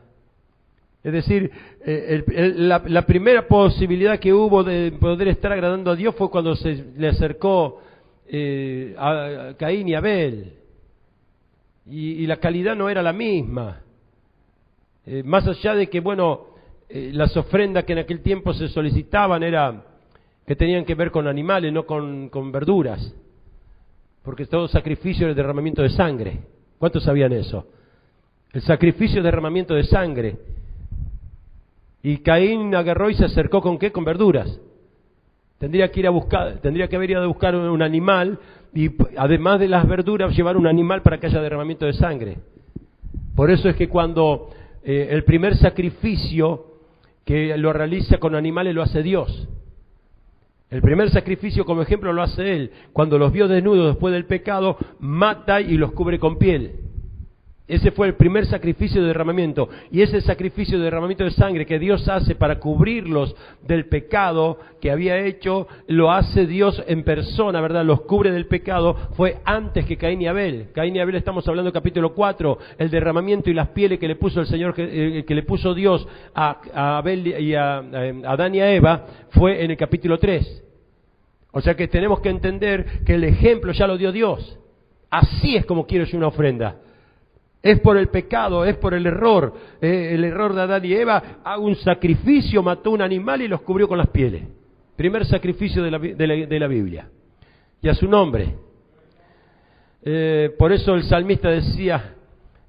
Es decir, la primera posibilidad que hubo de poder estar agradando a Dios fue cuando se le acercó a Caín y Abel, y la calidad no era la misma, más allá de que, bueno, las ofrendas que en aquel tiempo se solicitaban era que tenían que ver con animales, no con verduras, porque todo sacrificio era el derramamiento de sangre. ¿Cuántos sabían eso? El sacrificio es derramamiento de sangre. Y Caín agarró y se acercó ¿con qué? Con verduras. Tendría que haber ido a buscar un animal y además de las verduras llevar un animal para que haya derramamiento de sangre. Por eso es que cuando el primer sacrificio que lo realiza con animales lo hace Dios. El primer sacrificio, como ejemplo, lo hace Él. Cuando los vio desnudos después del pecado, mata y los cubre con piel. Ese fue el primer sacrificio de derramamiento. Y ese sacrificio de derramamiento de sangre que Dios hace para cubrirlos del pecado que había hecho, lo hace Dios en persona, ¿verdad? Los cubre del pecado. Fue antes que Caín y Abel. Caín y Abel, estamos hablando del capítulo 4. El derramamiento y las pieles que le puso el Señor, que le puso Dios a Abel y a Adán y a Eva, fue en el capítulo 3. O sea que tenemos que entender que el ejemplo ya lo dio Dios. Así es como quiero yo una ofrenda. Es por el pecado, es por el error de Adán y Eva. Hago un sacrificio, mató un animal y los cubrió con las pieles. Primer sacrificio de la Biblia. Y a su nombre. Por eso el salmista decía: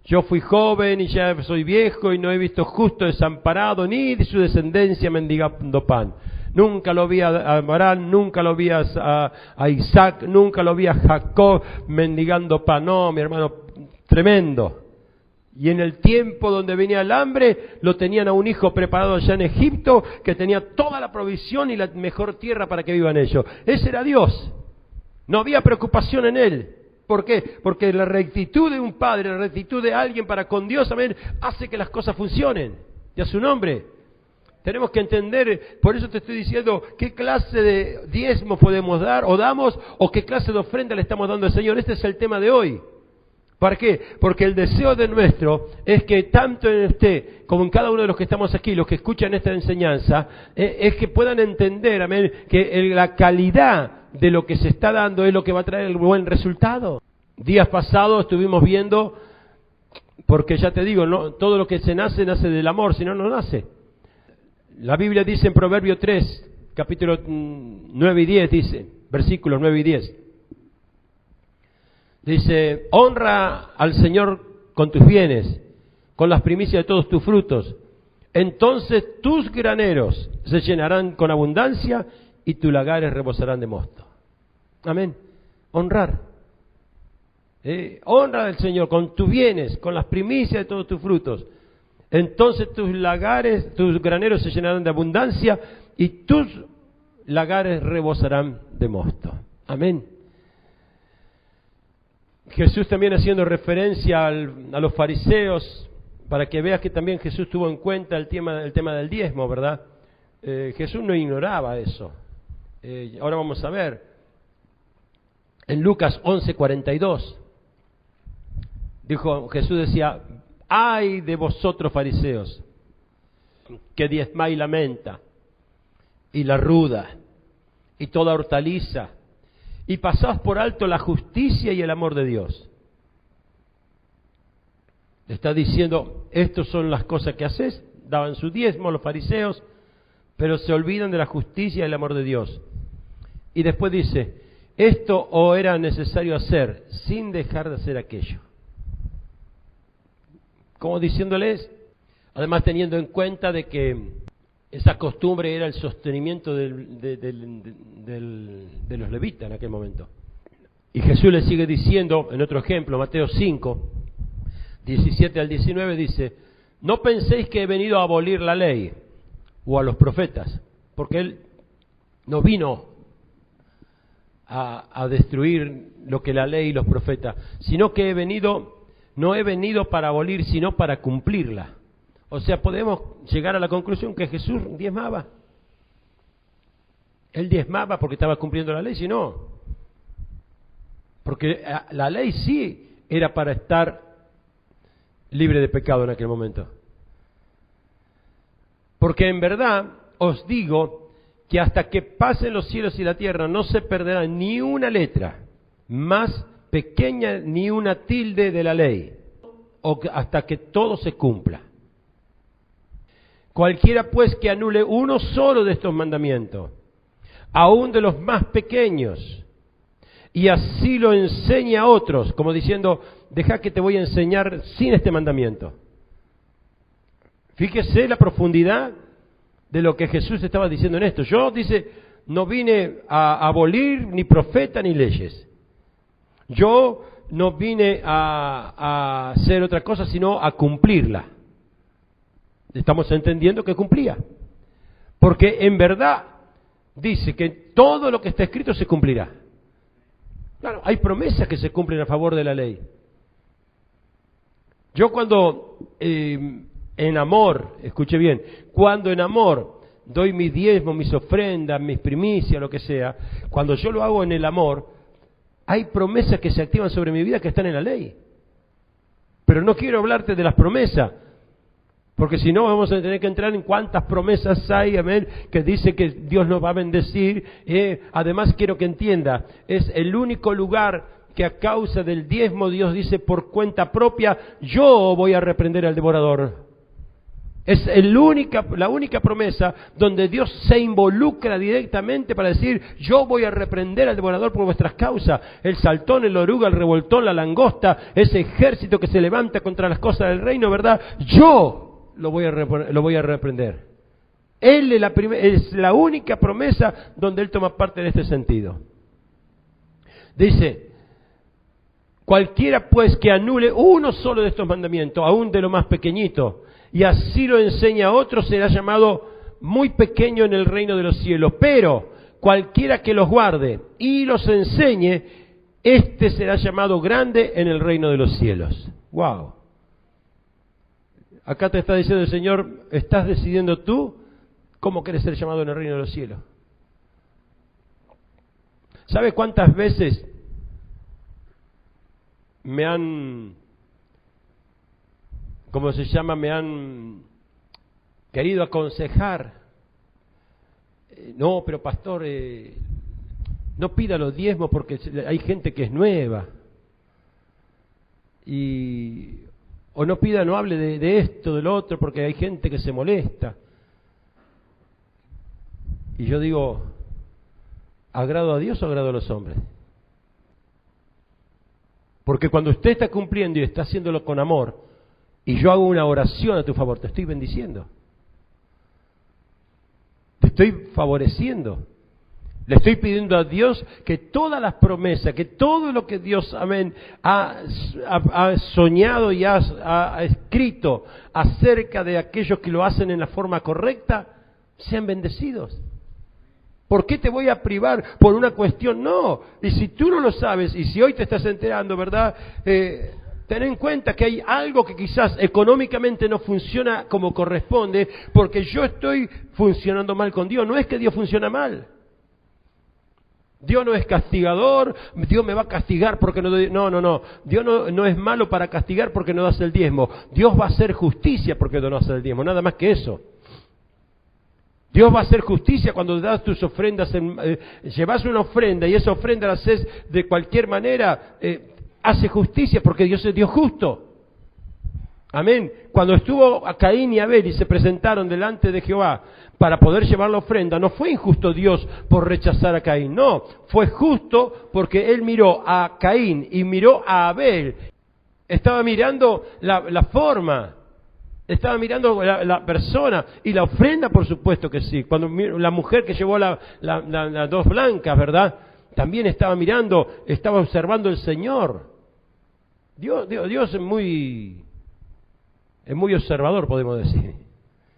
yo fui joven y ya soy viejo y no he visto justo desamparado ni de su descendencia mendigando pan. Nunca lo vi a Abraham, nunca lo vi a Isaac, nunca lo vi a Jacob mendigando pan. No, mi hermano, tremendo. Y en el tiempo donde venía el hambre, lo tenían a un hijo preparado allá en Egipto, que tenía toda la provisión y la mejor tierra para que vivan ellos. Ese era Dios. No había preocupación en él. ¿Por qué? Porque la rectitud de un padre, la rectitud de alguien para con Dios, amén, hace que las cosas funcionen. Y a su nombre. Tenemos que entender, por eso te estoy diciendo, qué clase de diezmo podemos dar o damos, o qué clase de ofrenda le estamos dando al Señor. Este es el tema de hoy. ¿Para qué? Porque el deseo de nuestro es que tanto en usted como en cada uno de los que estamos aquí, los que escuchan esta enseñanza, es que puedan entender, amén, que la calidad de lo que se está dando es lo que va a traer el buen resultado. Días pasados estuvimos viendo, porque ya te digo, no, todo lo que se nace, nace del amor, si no, no nace. La Biblia dice en Proverbio 3, capítulo 9 y 10, dice, versículos 9 y 10. Dice, honra al Señor con tus bienes, con las primicias de todos tus frutos. Entonces tus graneros se llenarán con abundancia y tus lagares rebosarán de mosto. Amén. Honrar. Honra al Señor con tus bienes, con las primicias de todos tus frutos. Entonces tus lagares, tus graneros se llenarán de abundancia y tus lagares rebosarán de mosto. Amén. Jesús también haciendo referencia a los fariseos, para que veas que también Jesús tuvo en cuenta el tema del diezmo, ¿verdad? Jesús no ignoraba eso. Ahora vamos a ver, en Lucas 11:42, Jesús decía, ¡ay de vosotros fariseos, que diezmáis la menta, y la ruda, y toda hortaliza, y pasás por alto la justicia y el amor de Dios! Está diciendo, estas son las cosas que haces. Daban su diezmo los fariseos, pero se olvidan de la justicia y el amor de Dios. Y después dice, esto os era necesario hacer sin dejar de hacer aquello. Como diciéndoles, además teniendo en cuenta de que esa costumbre era el sostenimiento de los levitas en aquel momento. Y Jesús le sigue diciendo, en otro ejemplo, Mateo 5, 17 al 19, dice, no penséis que he venido a abolir la ley o a los profetas, porque Él no vino a destruir lo que la ley y los profetas, sino que no he venido para abolir, sino para cumplirla. O sea, podemos llegar a la conclusión que Jesús diezmaba. Él diezmaba porque estaba cumpliendo la ley, si no. Porque la ley sí era para estar libre de pecado en aquel momento. Porque en verdad os digo que hasta que pasen los cielos y la tierra no se perderá ni una letra más pequeña ni una tilde de la ley, hasta que todo se cumpla. Cualquiera pues que anule uno solo de estos mandamientos, aun de los más pequeños, y así lo enseñe a otros, como diciendo, deja que te voy a enseñar sin este mandamiento. Fíjese la profundidad de lo que Jesús estaba diciendo en esto. Yo, dice, no vine a abolir ni profeta ni leyes. Yo no vine a hacer otra cosa, sino a cumplirla. Estamos entendiendo que cumplía. Porque en verdad dice que todo lo que está escrito se cumplirá. Claro, hay promesas que se cumplen a favor de la ley. Yo cuando en amor, escuche bien, cuando en amor doy mi diezmo, mis ofrendas, mis primicias, lo que sea, cuando yo lo hago en el amor, hay promesas que se activan sobre mi vida que están en la ley. Pero no quiero hablarte de las promesas, porque si no vamos a tener que entrar en cuántas promesas hay, amén, que dice que Dios nos va a bendecir. Además quiero que entienda, es el único lugar que a causa del diezmo Dios dice por cuenta propia, yo voy a reprender al devorador. Es la única promesa donde Dios se involucra directamente para decir, yo voy a reprender al devorador por vuestras causas. El saltón, el oruga, el revoltón, la langosta, ese ejército que se levanta contra las cosas del reino, ¿verdad? Yo lo voy a reprender. Él es la única promesa donde Él toma parte en este sentido. Dice, cualquiera pues que anule uno solo de estos mandamientos, aún de lo más pequeñito, y así lo enseña a otro, será llamado muy pequeño en el reino de los cielos. Pero cualquiera que los guarde y los enseñe, este será llamado grande en el reino de los cielos. ¡Wow! Acá te está diciendo el Señor, estás decidiendo tú cómo quieres ser llamado en el reino de los cielos. ¿Sabe cuántas veces me han, ¿cómo se llama? Me han querido aconsejar. No, pero pastor, no pida los diezmos porque hay gente que es nueva. O no pida, no hable de esto, de lo otro, porque hay gente que se molesta. Y yo digo, ¿agrado a Dios o agrado a los hombres? Porque cuando usted está cumpliendo y está haciéndolo con amor, y yo hago una oración a tu favor, te estoy bendiciendo. Te estoy favoreciendo. Le estoy pidiendo a Dios que todas las promesas, que todo lo que Dios, amén, ha soñado y ha escrito acerca de aquellos que lo hacen en la forma correcta, sean bendecidos. ¿Por qué te voy a privar por una cuestión? No. Y si tú no lo sabes, y si hoy te estás enterando, ¿verdad? Ten en cuenta que hay algo que quizás económicamente no funciona como corresponde, porque yo estoy funcionando mal con Dios. No es que Dios funciona mal. Dios no es castigador, Dios me va a castigar porque no doy... No. Dios no es malo para castigar porque no das el diezmo. Dios va a hacer justicia porque no das el diezmo, nada más que eso. Dios va a hacer justicia cuando das tus ofrendas, llevas una ofrenda y esa ofrenda la haces de cualquier manera, hace justicia porque Dios es Dios justo. Amén. Cuando estuvo a Caín y Abel y se presentaron delante de Jehová para poder llevar la ofrenda, no fue injusto Dios por rechazar a Caín, no, fue justo porque Él miró a Caín y miró a Abel. Estaba mirando la forma. Estaba mirando la persona y la ofrenda, por supuesto que sí. Cuando la mujer que llevó las dos blancas, ¿verdad? También estaba mirando, estaba observando el Señor. Dios es muy observador, podemos decir.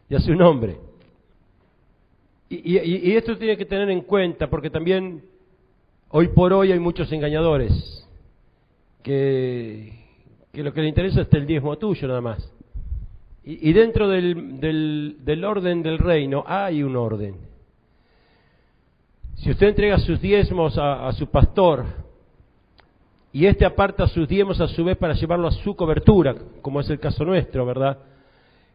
Y hace un hombre. Y esto tiene que tener en cuenta, porque también hoy por hoy hay muchos engañadores que lo que le interesa es el diezmo tuyo nada más. Y dentro del orden del reino hay un orden. Si usted entrega sus diezmos a su pastor y éste aparta sus diezmos a su vez para llevarlo a su cobertura, como es el caso nuestro, ¿verdad?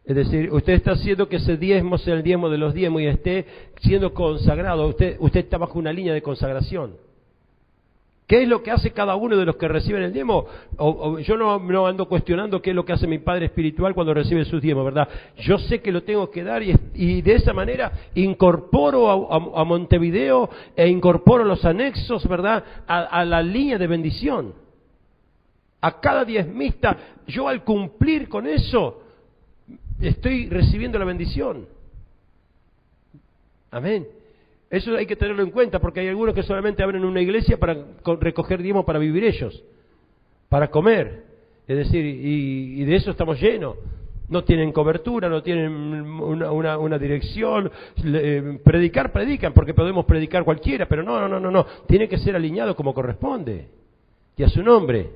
Es decir, usted está haciendo que ese diezmo sea el diezmo de los diezmos y esté siendo consagrado. Usted está bajo una línea de consagración. ¿Qué es lo que hace cada uno de los que reciben el diezmo? Yo no ando cuestionando qué es lo que hace mi padre espiritual cuando recibe sus diezmos, ¿verdad? Yo sé que lo tengo que dar y de esa manera incorporo a Montevideo e incorporo los anexos, ¿verdad? A la línea de bendición. A cada diezmista, yo al cumplir con eso, estoy recibiendo la bendición. Amén. Eso hay que tenerlo en cuenta, porque hay algunos que solamente abren una iglesia para recoger diezmo para vivir ellos, para comer. Es decir, y de eso estamos llenos. No tienen cobertura, no tienen una dirección. Predican, porque podemos predicar cualquiera, pero no. Tiene que ser alineado como corresponde. Y a su nombre.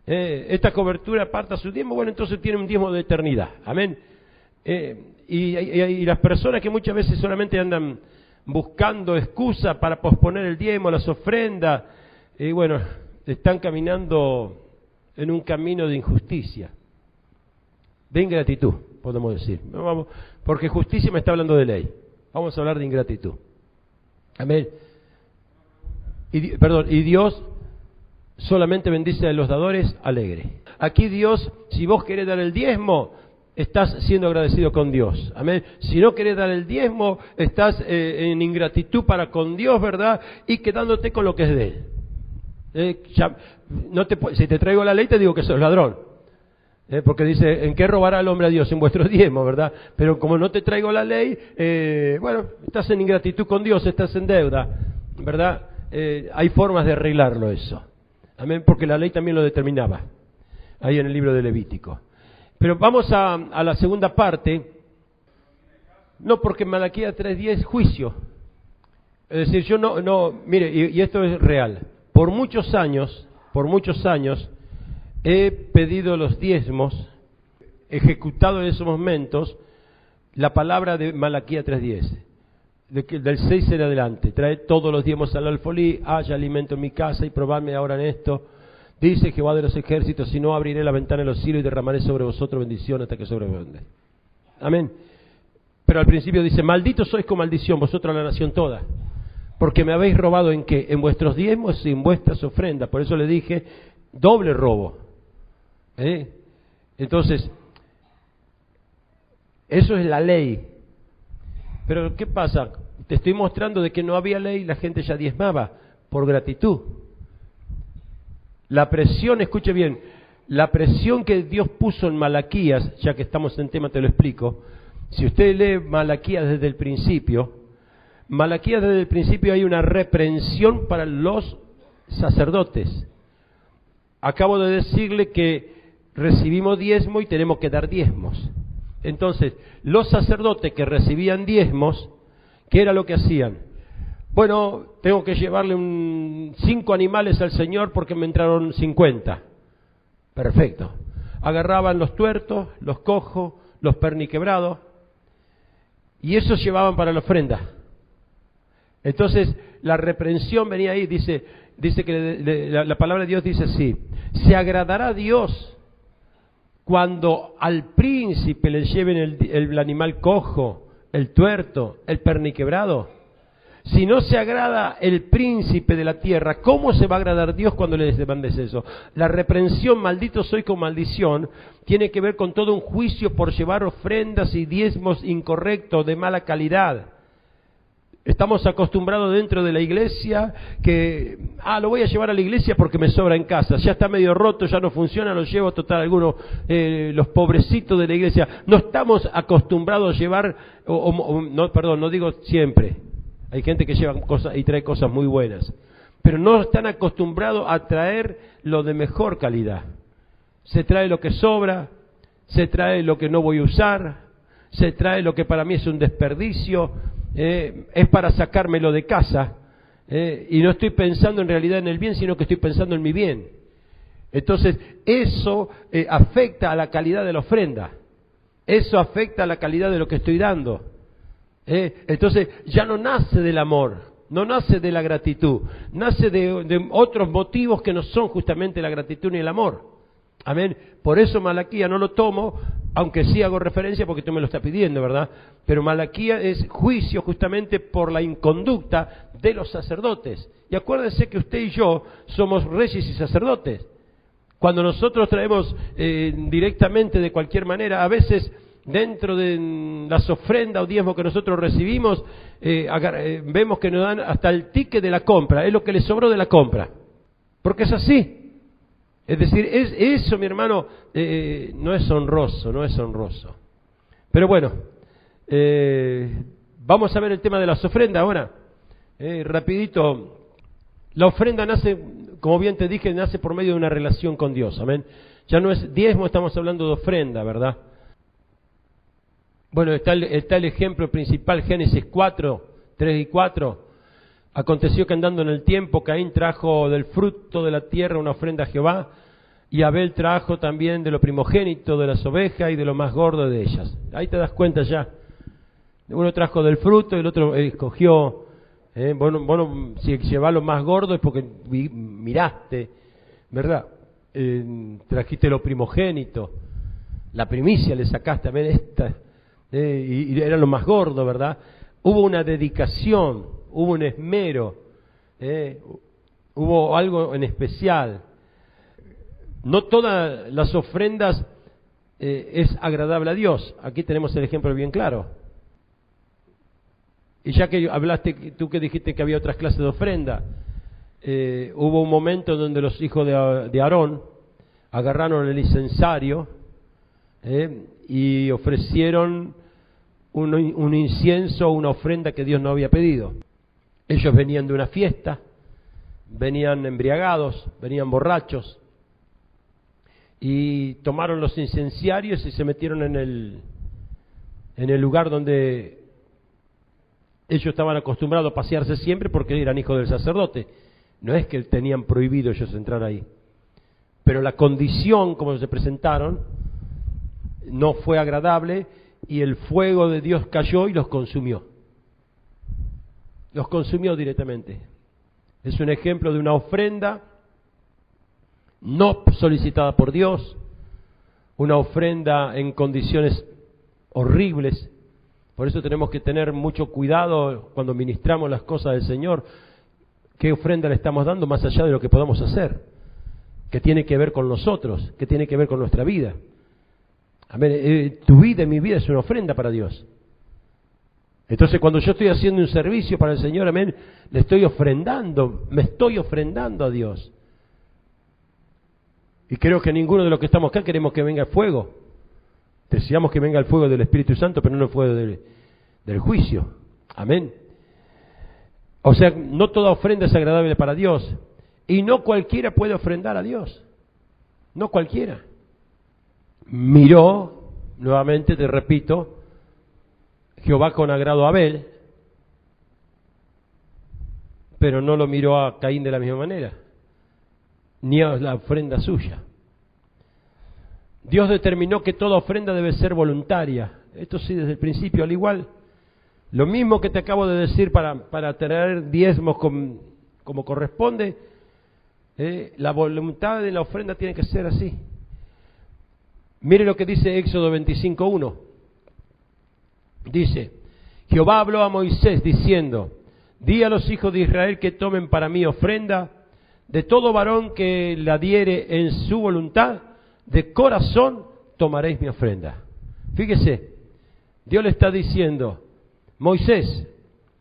Esta cobertura aparta su diezmo, bueno, entonces tiene un diezmo de eternidad. Amén. Y las personas que muchas veces solamente andan buscando excusa para posponer el diezmo, las ofrendas, y bueno, están caminando en un camino de injusticia, de ingratitud, podemos decir. Porque justicia me está hablando de ley. Vamos a hablar de ingratitud. Amén. Y Dios solamente bendice a los dadores alegres. Aquí Dios, si vos querés dar el diezmo, estás siendo agradecido con Dios. Amén. Si no querés dar el diezmo, estás en ingratitud para con Dios, ¿verdad? Y quedándote con lo que es de Él. Si te traigo la ley, te digo que sos ladrón. Porque dice, ¿en qué robará el hombre a Dios? En vuestros diezmos, ¿verdad? Pero como no te traigo la ley, bueno, estás en ingratitud con Dios, estás en deuda, ¿verdad? Hay formas de arreglarlo eso. Amén, porque la ley también lo determinaba, ahí en el libro de Levítico. Pero vamos a la segunda parte. No, porque Malaquías 3:10 juicio. Es decir, yo mire, y esto es real. Por muchos años, he pedido los diezmos, ejecutado en esos momentos, la palabra de Malaquías 3:10. Del 6 en adelante. Trae todos los diezmos al alfolí, haya alimento en mi casa y probadme ahora en esto. Dice Jehová de los ejércitos, si no abriré la ventana de los cielos y derramaré sobre vosotros bendición hasta que sobreabunde. Amén. Pero al principio dice, malditos sois con maldición, vosotros la nación toda, porque me habéis robado ¿en qué? En vuestros diezmos y en vuestras ofrendas. Por eso le dije, doble robo. Entonces, eso es la ley. Pero ¿qué pasa? Te estoy mostrando de que no había ley, la gente ya diezmaba por gratitud. La presión, escuche bien, la presión que Dios puso en Malaquías, ya que estamos en tema te lo explico. Si usted lee Malaquías desde el principio hay una reprensión para los sacerdotes. Acabo de decirle que recibimos diezmo y tenemos que dar diezmos. Entonces, los sacerdotes que recibían diezmos, ¿qué era lo que hacían? Bueno, tengo que llevarle 5 animales al Señor porque me entraron 50. Perfecto. Agarraban los tuertos, los cojos, los perniquebrados, y esos llevaban para la ofrenda. Entonces, la reprensión venía ahí, dice que la palabra de Dios dice así, se agradará a Dios cuando al príncipe le lleven el animal cojo, el tuerto, el perniquebrado. Si no se agrada el príncipe de la tierra, ¿cómo se va a agradar Dios cuando le demandes eso? La reprensión, maldito soy con maldición, tiene que ver con todo un juicio por llevar ofrendas y diezmos incorrectos, de mala calidad. Estamos acostumbrados dentro de la iglesia que, lo voy a llevar a la iglesia porque me sobra en casa, ya está medio roto, ya no funciona, lo llevo total, algunos, los pobrecitos de la iglesia. No estamos acostumbrados a llevar, no digo siempre, hay gente que lleva cosas y trae cosas muy buenas, pero no están acostumbrados a traer lo de mejor calidad. Se trae lo que sobra, se trae lo que no voy a usar, se trae lo que para mí es un desperdicio, es para sacármelo de casa, y no estoy pensando en realidad en el bien, sino que estoy pensando en mi bien. Entonces, eso afecta a la calidad de la ofrenda, eso afecta a la calidad de lo que estoy dando. Entonces, ya no nace del amor, no nace de la gratitud, nace de otros motivos que no son justamente la gratitud ni el amor. Amén. Por eso Malaquía no lo tomo, aunque sí hago referencia porque tú me lo estás pidiendo, ¿verdad? Pero Malaquía es juicio justamente por la inconducta de los sacerdotes. Y acuérdense que usted y yo somos reyes y sacerdotes. Cuando nosotros traemos directamente de cualquier manera, a veces dentro de las ofrendas o diezmos que nosotros recibimos, vemos que nos dan hasta el ticket de la compra, es lo que le sobró de la compra. Porque es así. Es decir, eso, mi hermano, no es honroso. Pero bueno, vamos a ver el tema de las ofrendas ahora. Rapidito, la ofrenda nace, como bien te dije, nace por medio de una relación con Dios, amén. Ya no es diezmo, estamos hablando de ofrenda, ¿verdad? Bueno, está el ejemplo principal, Génesis 4, 3 y 4. Aconteció que andando en el tiempo, Caín trajo del fruto de la tierra una ofrenda a Jehová, y Abel trajo también de lo primogénito de las ovejas y de lo más gordo de ellas. Ahí te das cuenta ya. Uno trajo del fruto y el otro escogió. Bueno, si llevas lo más gordo es porque miraste, ¿verdad? Trajiste lo primogénito, la primicia le sacaste, a ver esta, y era lo más gordo, ¿verdad? Hubo una dedicación, hubo un esmero, hubo algo en especial. No todas las ofrendas es agradable a Dios. Aquí tenemos el ejemplo bien claro. Y ya que hablaste, tú que dijiste que había otras clases de ofrenda, hubo un momento donde los hijos de Aarón agarraron el incensario y ofrecieron un incienso, una ofrenda que Dios no había pedido. Ellos venían de una fiesta, venían embriagados, venían borrachos, y tomaron los incenciarios y se metieron en el lugar donde ellos estaban acostumbrados a pasearse siempre porque eran hijos del sacerdote. No es que tenían prohibido ellos entrar ahí, pero la condición como se presentaron no fue agradable y el fuego de Dios cayó y los consumió directamente. Es un ejemplo de una ofrenda no solicitada por Dios, una ofrenda en condiciones horribles. Por eso tenemos que tener mucho cuidado cuando ministramos las cosas del Señor, qué ofrenda le estamos dando más allá de lo que podamos hacer, que tiene que ver con nosotros, que tiene que ver con nuestra vida. Amén. Tu vida y mi vida es una ofrenda para Dios. Entonces, cuando yo estoy haciendo un servicio para el Señor, amén, le estoy ofrendando, me estoy ofrendando a Dios. Y creo que ninguno de los que estamos acá queremos que venga el fuego. Deseamos que venga el fuego del Espíritu Santo, pero no el fuego del juicio. Amén. O sea, no toda ofrenda es agradable para Dios. Y no cualquiera puede ofrendar a Dios. No cualquiera. Miró, nuevamente te repito, Jehová con agrado a Abel, pero no lo miró a Caín de la misma manera, ni a la ofrenda suya. Dios determinó que toda ofrenda debe ser voluntaria. Esto sí, desde el principio, al igual. Lo mismo que te acabo de decir para traer diezmos como corresponde, la voluntad de la ofrenda tiene que ser así. Mire lo que dice Éxodo 25:1. Dice, Jehová habló a Moisés diciendo, di a los hijos de Israel que tomen para mí ofrenda, de todo varón que la diere en su voluntad, de corazón tomaréis mi ofrenda. Fíjese, Dios le está diciendo, Moisés,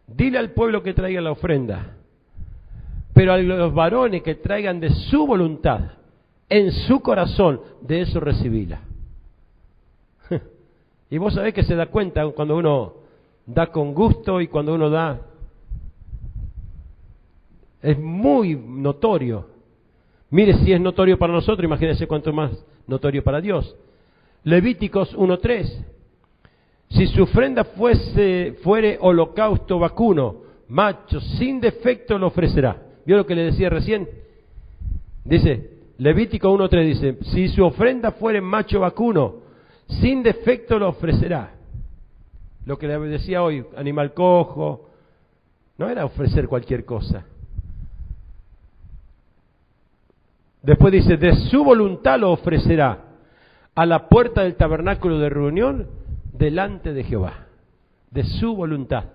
dile al pueblo que traiga la ofrenda, pero a los varones que traigan de su voluntad, en su corazón, de eso recibíla. Y vos sabés que se da cuenta cuando uno da con gusto y cuando uno da. Es muy notorio. Mire si es notorio para nosotros, imagínense cuánto más notorio para Dios. Levíticos 1:3. Si su ofrenda fuere holocausto vacuno, macho, sin defecto lo ofrecerá. ¿Vio lo que le decía recién? Dice, Levítico 1:3 dice, si su ofrenda fuere macho vacuno, sin defecto lo ofrecerá. Lo que le decía hoy, animal cojo, no era ofrecer cualquier cosa. Después dice, de su voluntad lo ofrecerá a la puerta del tabernáculo de reunión delante de Jehová. De su voluntad.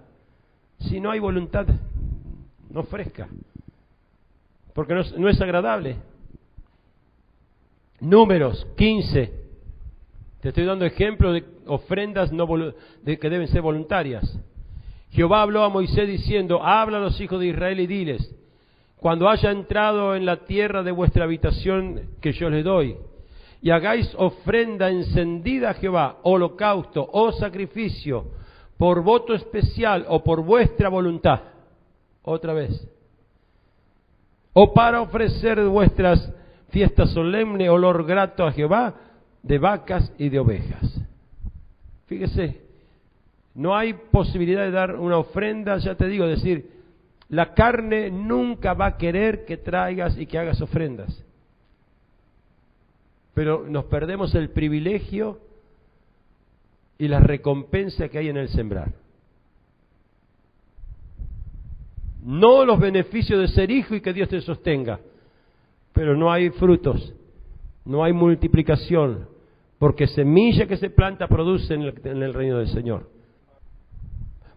Si no hay voluntad, no ofrezca. Porque no es agradable. Números 15. Te estoy dando ejemplos de ofrendas que deben ser voluntarias. Jehová habló a Moisés diciendo, habla a los hijos de Israel y diles, cuando haya entrado en la tierra de vuestra habitación que yo les doy, y hagáis ofrenda encendida a Jehová, holocausto o sacrificio, por voto especial o por vuestra voluntad, otra vez, o para ofrecer vuestras fiestas solemnes, olor grato a Jehová, de vacas y de ovejas. Fíjese, no hay posibilidad de dar una ofrenda, ya te digo, decir, la carne nunca va a querer que traigas y que hagas ofrendas. Pero nos perdemos el privilegio y la recompensa que hay en el sembrar. No los beneficios de ser hijo y que Dios te sostenga, pero no hay frutos, no hay multiplicación, porque semilla que se planta produce en el reino del Señor.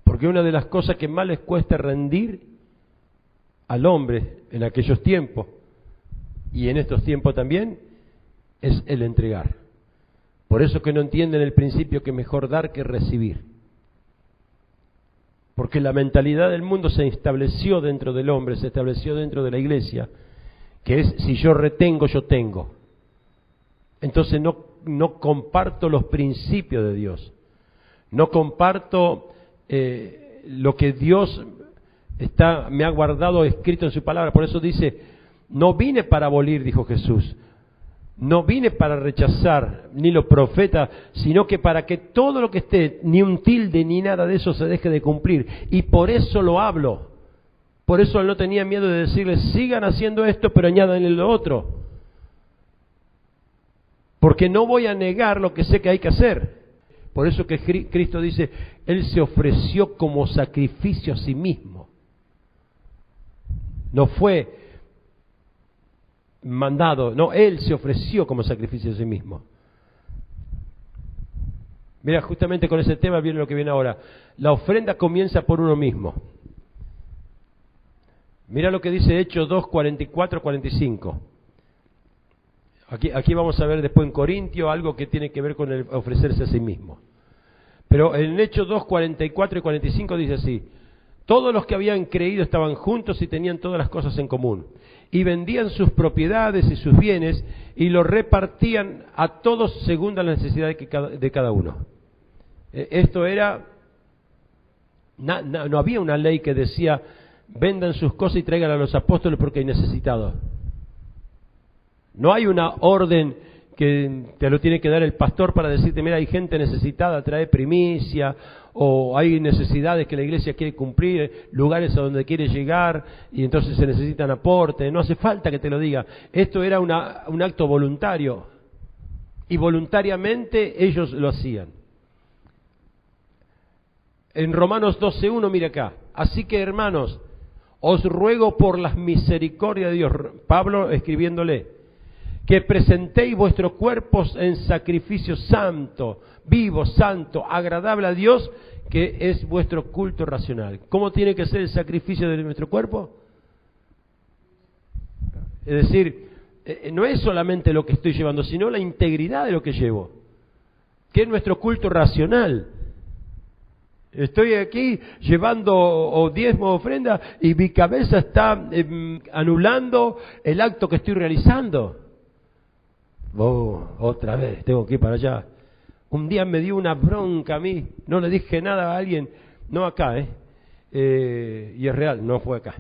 Porque una de las cosas que más les cuesta rendir al hombre en aquellos tiempos, y en estos tiempos también, es el entregar. Por eso que no entienden el principio que mejor dar que recibir. Porque la mentalidad del mundo se estableció dentro del hombre, se estableció dentro de la iglesia, que es si yo retengo, yo tengo. Entonces no comparto los principios de Dios, no comparto lo que Dios me ha guardado escrito en su palabra. Por eso dice, no vine para abolir, dijo Jesús, no vine para rechazar ni los profetas, sino que para que todo lo que esté, ni un tilde ni nada de eso se deje de cumplir. Y por eso lo hablo, por eso él no tenía miedo de decirles, sigan haciendo esto, pero añádanle lo otro. Porque no voy a negar lo que sé que hay que hacer. Por eso que Cristo dice, Él se ofreció como sacrificio a sí mismo. No fue mandado, no, Él se ofreció como sacrificio de sí mismo. Mira, justamente con ese tema viene lo que viene ahora. La ofrenda comienza por uno mismo. Mira lo que dice Hechos 2, 44, 45. Aquí vamos a ver después en Corintio algo que tiene que ver con el ofrecerse a sí mismo. Pero en Hechos 2, 44 y 45 dice así: todos los que habían creído estaban juntos y tenían todas las cosas en común. Y vendían sus propiedades y sus bienes y los repartían a todos según la necesidad de cada uno. Esto era, no había una ley que decía vendan sus cosas y traigan a los apóstoles porque hay necesitados. No hay una orden que te lo tiene que dar el pastor para decirte, mira, hay gente necesitada, trae primicia, o hay necesidades que la iglesia quiere cumplir, lugares a donde quiere llegar, y entonces se necesitan aportes. No hace falta que te lo diga. Esto era un acto voluntario, y voluntariamente ellos lo hacían. En Romanos 12:1, mira acá: así que, hermanos, os ruego por las misericordias de Dios, Pablo escribiéndole, que presentéis vuestros cuerpos en sacrificio santo, vivo, santo, agradable a Dios, que es vuestro culto racional. ¿Cómo tiene que ser el sacrificio de nuestro cuerpo? Es decir, no es solamente lo que estoy llevando, sino la integridad de lo que llevo, que es nuestro culto racional. Estoy aquí llevando diezmo, ofrenda, y mi cabeza está anulando el acto que estoy realizando. Otra vez, tengo que ir para allá. Un día me dio una bronca a mí, no le dije nada a alguien, no acá, y es real, no fue acá.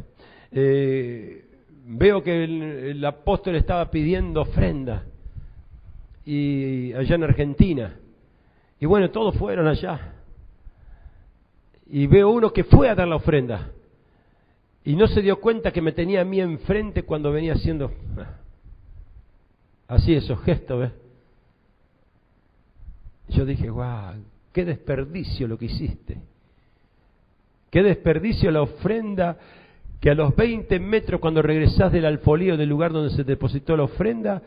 Veo que el apóstol estaba pidiendo ofrenda, y allá en Argentina, y bueno, todos fueron allá. Y veo uno que fue a dar la ofrenda y no se dio cuenta que me tenía a mí enfrente cuando venía haciendo así esos gestos, ¿ves? Yo dije, guau, qué desperdicio lo que hiciste. Qué desperdicio la ofrenda, que a los 20 metros cuando regresás del alfolío, del lugar donde se depositó la ofrenda,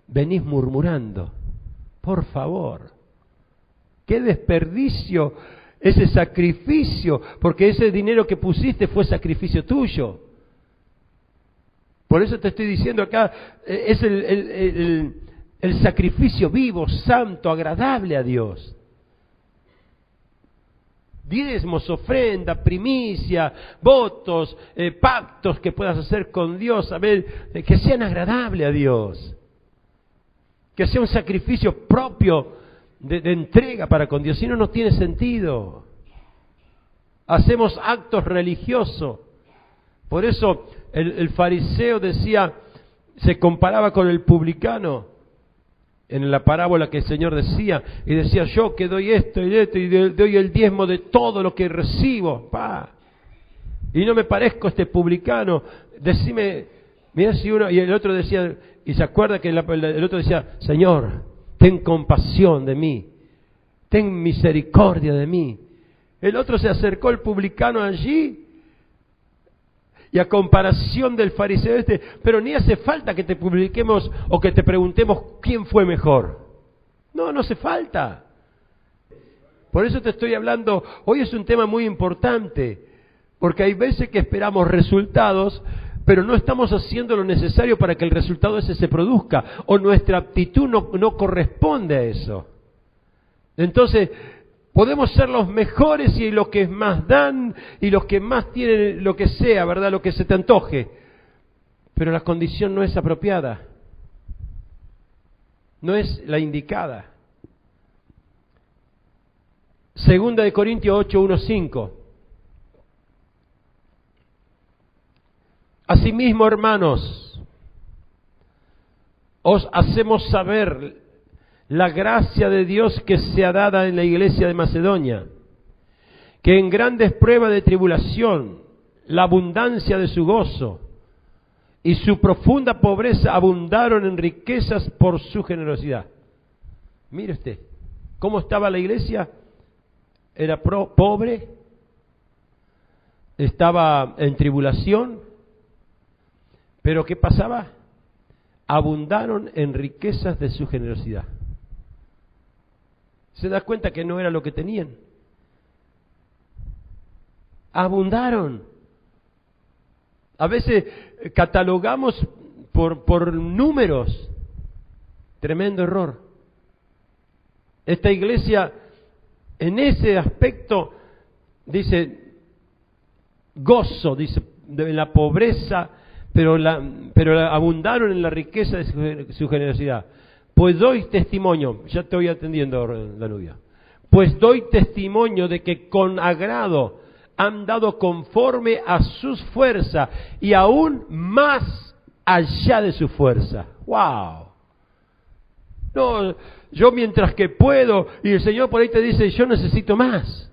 venís murmurando. Por favor, qué desperdicio ese sacrificio, porque ese dinero que pusiste fue sacrificio tuyo. Por eso te estoy diciendo acá, es el sacrificio vivo, santo, agradable a Dios. Diezmos, ofrenda, primicia, votos, pactos que puedas hacer con Dios, a ver, que sean agradables a Dios. Que sea un sacrificio propio de entrega para con Dios, si no, no tiene sentido. Hacemos actos religiosos. Por eso el fariseo decía, se comparaba con el publicano en la parábola que el Señor decía, y decía, yo que doy esto y esto, y doy el diezmo de todo lo que recibo, y no me parezco a este publicano. Decime, mira si uno, y el otro decía, y se acuerda que el otro decía, Señor, ten compasión de mí, ten misericordia de mí. El otro se acercó, el publicano, allí, y a comparación del fariseo pero ni hace falta que te publiquemos o que te preguntemos quién fue mejor. No hace falta. Por eso te estoy hablando, hoy es un tema muy importante, porque hay veces que esperamos resultados, pero no estamos haciendo lo necesario para que el resultado ese se produzca, o nuestra actitud no corresponde a eso. Entonces, podemos ser los mejores y los que más dan, y los que más tienen lo que sea, ¿verdad? Lo que se te antoje. Pero la condición no es apropiada. No es la indicada. Segunda de Corintios 8, 1, 5. Asimismo, hermanos, os hacemos saber la gracia de Dios que se ha dado en la iglesia de Macedonia, que en grandes pruebas de tribulación, la abundancia de su gozo y su profunda pobreza abundaron en riquezas por su generosidad. Mire usted, ¿cómo estaba la iglesia? Era pobre, estaba en tribulación, pero ¿qué pasaba? abundaron en riquezas de su generosidad. ¿Se da cuenta que no era lo que tenían? Abundaron. A veces catalogamos por números. Tremendo error. Esta iglesia, en ese aspecto, dice gozo, dice de la pobreza, pero abundaron en la riqueza de su generosidad. Pues doy testimonio, ya te voy atendiendo, Danubia. Pues doy testimonio de que con agrado han dado conforme a sus fuerzas y aún más allá de su fuerza. ¡Wow! No, yo mientras que puedo, y el Señor por ahí te dice, yo necesito más.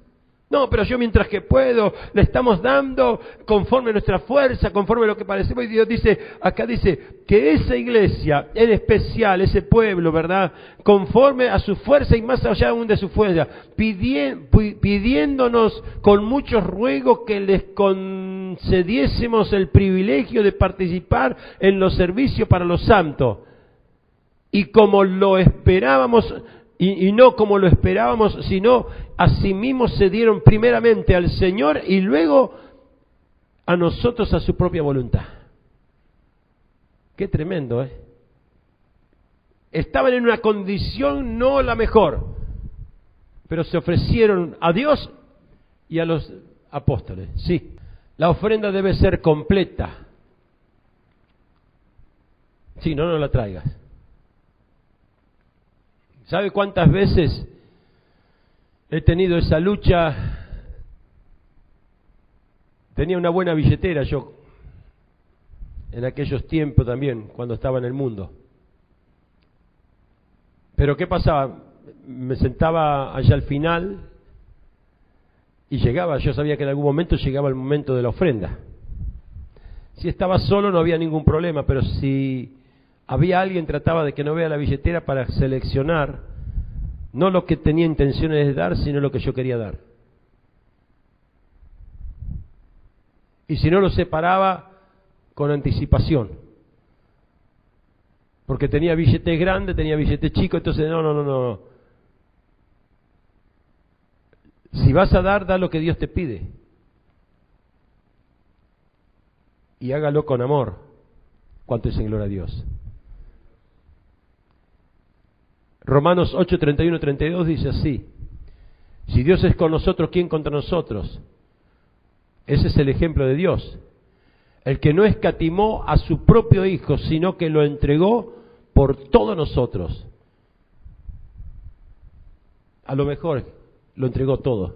No, pero yo mientras que puedo, le estamos dando conforme a nuestra fuerza, conforme a lo que parecemos. Y Dios dice, acá dice, que esa iglesia, en especial, ese pueblo, ¿verdad? Conforme a su fuerza y más allá aún de su fuerza, pidiéndonos con muchos ruegos que les concediésemos el privilegio de participar en los servicios para los santos. Y como lo esperábamos, y no como lo esperábamos, sino asimismo se dieron primeramente al Señor y luego a nosotros a su propia voluntad. Qué tremendo, ¿eh? Estaban en una condición no la mejor, pero se ofrecieron a Dios y a los apóstoles. Sí, la ofrenda debe ser completa. Sí, no la traigas. ¿Sabe cuántas veces he tenido esa lucha? Tenía una buena billetera yo, en aquellos tiempos también, cuando estaba en el mundo. Pero ¿qué pasaba? Me sentaba allá al final y llegaba, yo sabía que en algún momento llegaba el momento de la ofrenda. Si estaba solo no había ningún problema, pero si había alguien, trataba de que no vea la billetera para seleccionar no lo que tenía intenciones de dar, sino lo que yo quería dar. Y si no, lo separaba con anticipación. Porque tenía billete grande, tenía billete chico, entonces no. Si vas a dar, da lo que Dios te pide. Y hágalo con amor. ¿Cuánto es en gloria a Dios? Romanos 8, 31, 32 dice así: si Dios es con nosotros, ¿quién contra nosotros? Ese es el ejemplo de Dios, el que no escatimó a su propio Hijo, sino que lo entregó por todos nosotros. A lo mejor lo entregó todo.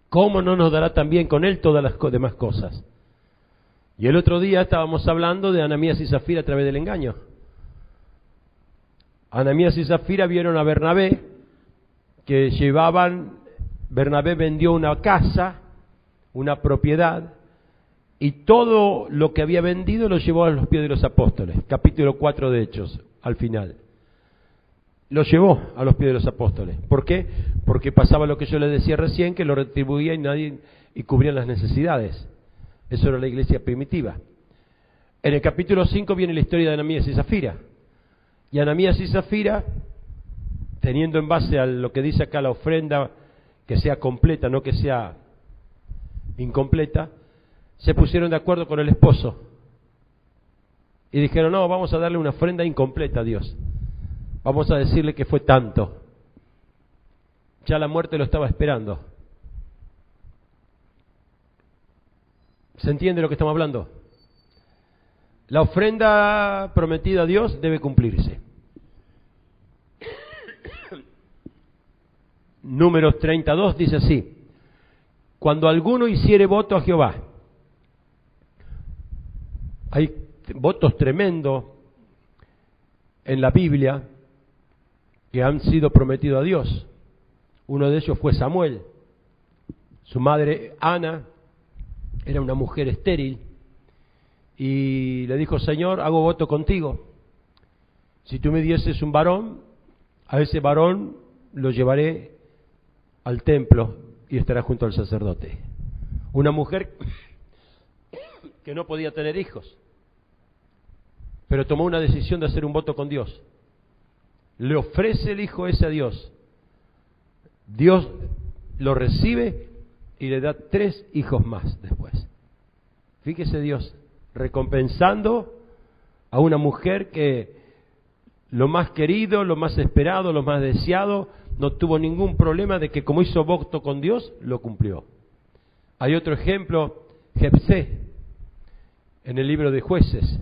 ¿Cómo no nos dará también con Él todas las demás cosas? Y el otro día estábamos hablando de Ananías y Zafira a través del engaño. Ananías y Zafira vieron a Bernabé, que Bernabé vendió una casa, una propiedad, y todo lo que había vendido lo llevó a los pies de los apóstoles. Capítulo 4 de Hechos, al final. Lo llevó a los pies de los apóstoles. ¿Por qué? Porque pasaba lo que yo les decía recién, que lo retribuía y cubrían las necesidades. Eso era la iglesia primitiva. En el capítulo 5 viene la historia de Ananías y Zafira. Y Ananías y Zafira, teniendo en base a lo que dice acá la ofrenda, que sea completa, no que sea incompleta, se pusieron de acuerdo con el esposo. Y dijeron, no, vamos a darle una ofrenda incompleta a Dios. Vamos a decirle que fue tanto. Ya la muerte lo estaba esperando. ¿Se entiende lo que estamos hablando? La ofrenda prometida a Dios debe cumplirse. Números 32 dice así: cuando alguno hiciere voto a Jehová. Hay votos tremendos en la Biblia que han sido prometidos a Dios. Uno de ellos fue Samuel. Su madre Ana era una mujer estéril y le dijo, Señor, hago voto contigo. Si tú me dieses un varón, a ese varón lo llevaré al templo y estará junto al sacerdote. Una mujer que no podía tener hijos. pero tomó una decisión de hacer un voto con Dios. Le ofrece el hijo ese a Dios. Dios lo recibe y le da 3 hijos más después. Fíjese Dios, recompensando a una mujer que lo más querido, lo más esperado, lo más deseado, no tuvo ningún problema de que como hizo voto con Dios, lo cumplió. Hay otro ejemplo, Jefté, en el libro de Jueces.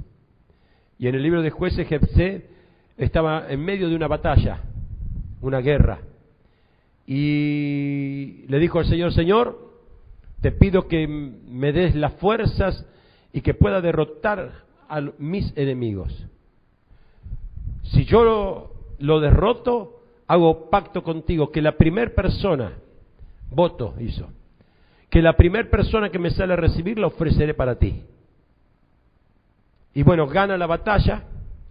Y en el libro de Jueces, Jefté estaba en medio de una batalla, una guerra. Y le dijo al Señor, Señor, te pido que me des las fuerzas y que pueda derrotar a mis enemigos. Si yo lo derroto, hago pacto contigo, que la primer persona, voto hizo, que la primer persona que me sale a recibir la ofreceré para ti. Y bueno, gana la batalla,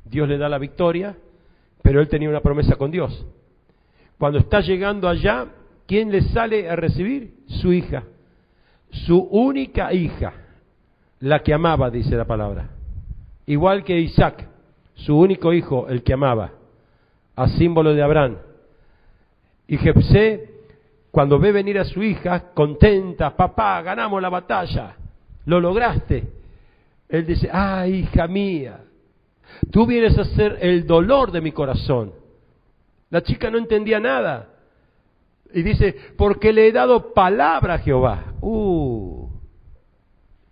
Dios le da la victoria, pero él tenía una promesa con Dios. Cuando está llegando allá, ¿quién le sale a recibir? Su hija, su única hija, la que amaba, dice la palabra. Igual que Isaac, su único hijo, el que amaba, a símbolo de Abraham. Y Jefté, cuando ve venir a su hija, contenta, papá, ganamos la batalla, lo lograste. Él dice, hija mía, tú vienes a ser el dolor de mi corazón. La chica no entendía nada. Y dice, porque le he dado palabra a Jehová.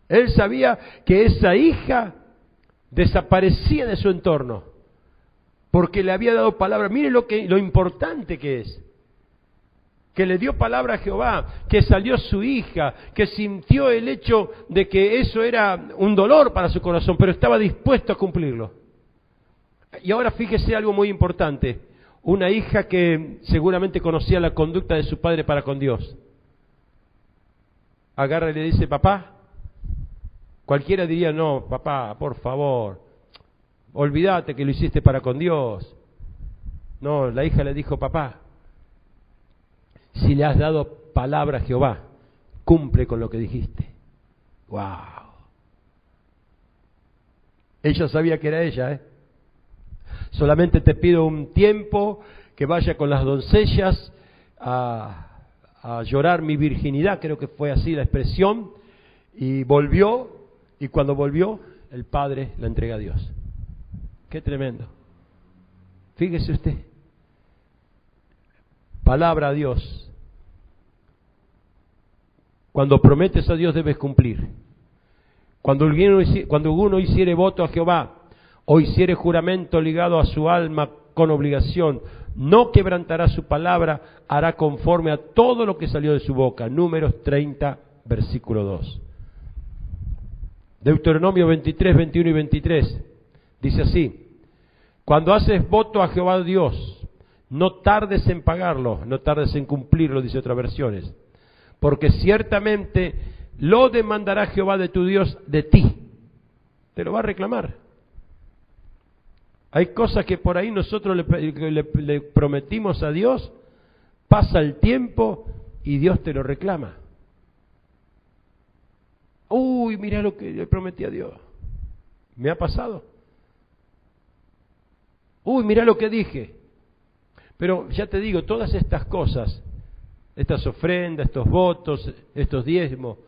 Él sabía que esa hija desaparecía de su entorno, porque le había dado palabra. Mire lo importante que es, que le dio palabra a Jehová, que salió su hija, que sintió el hecho de que eso era un dolor para su corazón, pero estaba dispuesto a cumplirlo. Y ahora fíjese algo muy importante, una hija que seguramente conocía la conducta de su padre para con Dios. Agarra y le dice, papá. Cualquiera diría, no, papá, por favor, olvídate que lo hiciste para con Dios. No, la hija le dijo, papá, si le has dado palabra a Jehová, cumple con lo que dijiste. ¡Wow! Ella sabía que era ella, Solamente te pido un tiempo que vaya con las doncellas a llorar mi virginidad, creo que fue así la expresión, y volvió. Y cuando volvió, el padre la entrega a Dios. ¡Qué tremendo! Fíjese usted. Palabra a Dios. Cuando prometes a Dios debes cumplir. Cuando uno hiciere voto a Jehová o hiciere juramento ligado a su alma con obligación, no quebrantará su palabra, hará conforme a todo lo que salió de su boca. Números 30, versículo 2. Deuteronomio 23, 21 y 23, dice así, cuando haces voto a Jehová Dios, no tardes en pagarlo, no tardes en cumplirlo, dice otras versiones, porque ciertamente lo demandará Jehová de tu Dios de ti, te lo va a reclamar. Hay cosas que por ahí nosotros le prometimos a Dios, pasa el tiempo y Dios te lo reclama. Mirá lo que le prometí a Dios. ¿Me ha pasado? Mirá lo que dije. Pero ya te digo, todas estas cosas, estas ofrendas, estos votos, estos diezmos,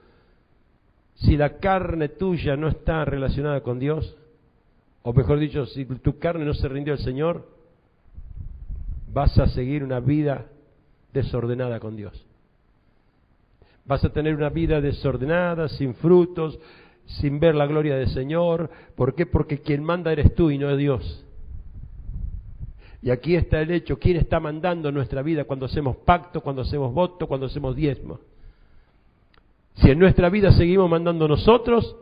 si la carne tuya no está relacionada con Dios, o mejor dicho, si tu carne no se rindió al Señor, vas a seguir una vida desordenada con Dios. Vas a tener una vida desordenada, sin frutos, sin ver la gloria del Señor. ¿Por qué? Porque quien manda eres tú y no es Dios. Y aquí está el hecho, ¿quién está mandando en nuestra vida cuando hacemos pacto, cuando hacemos voto, cuando hacemos diezmo? Si en nuestra vida seguimos mandando nosotros,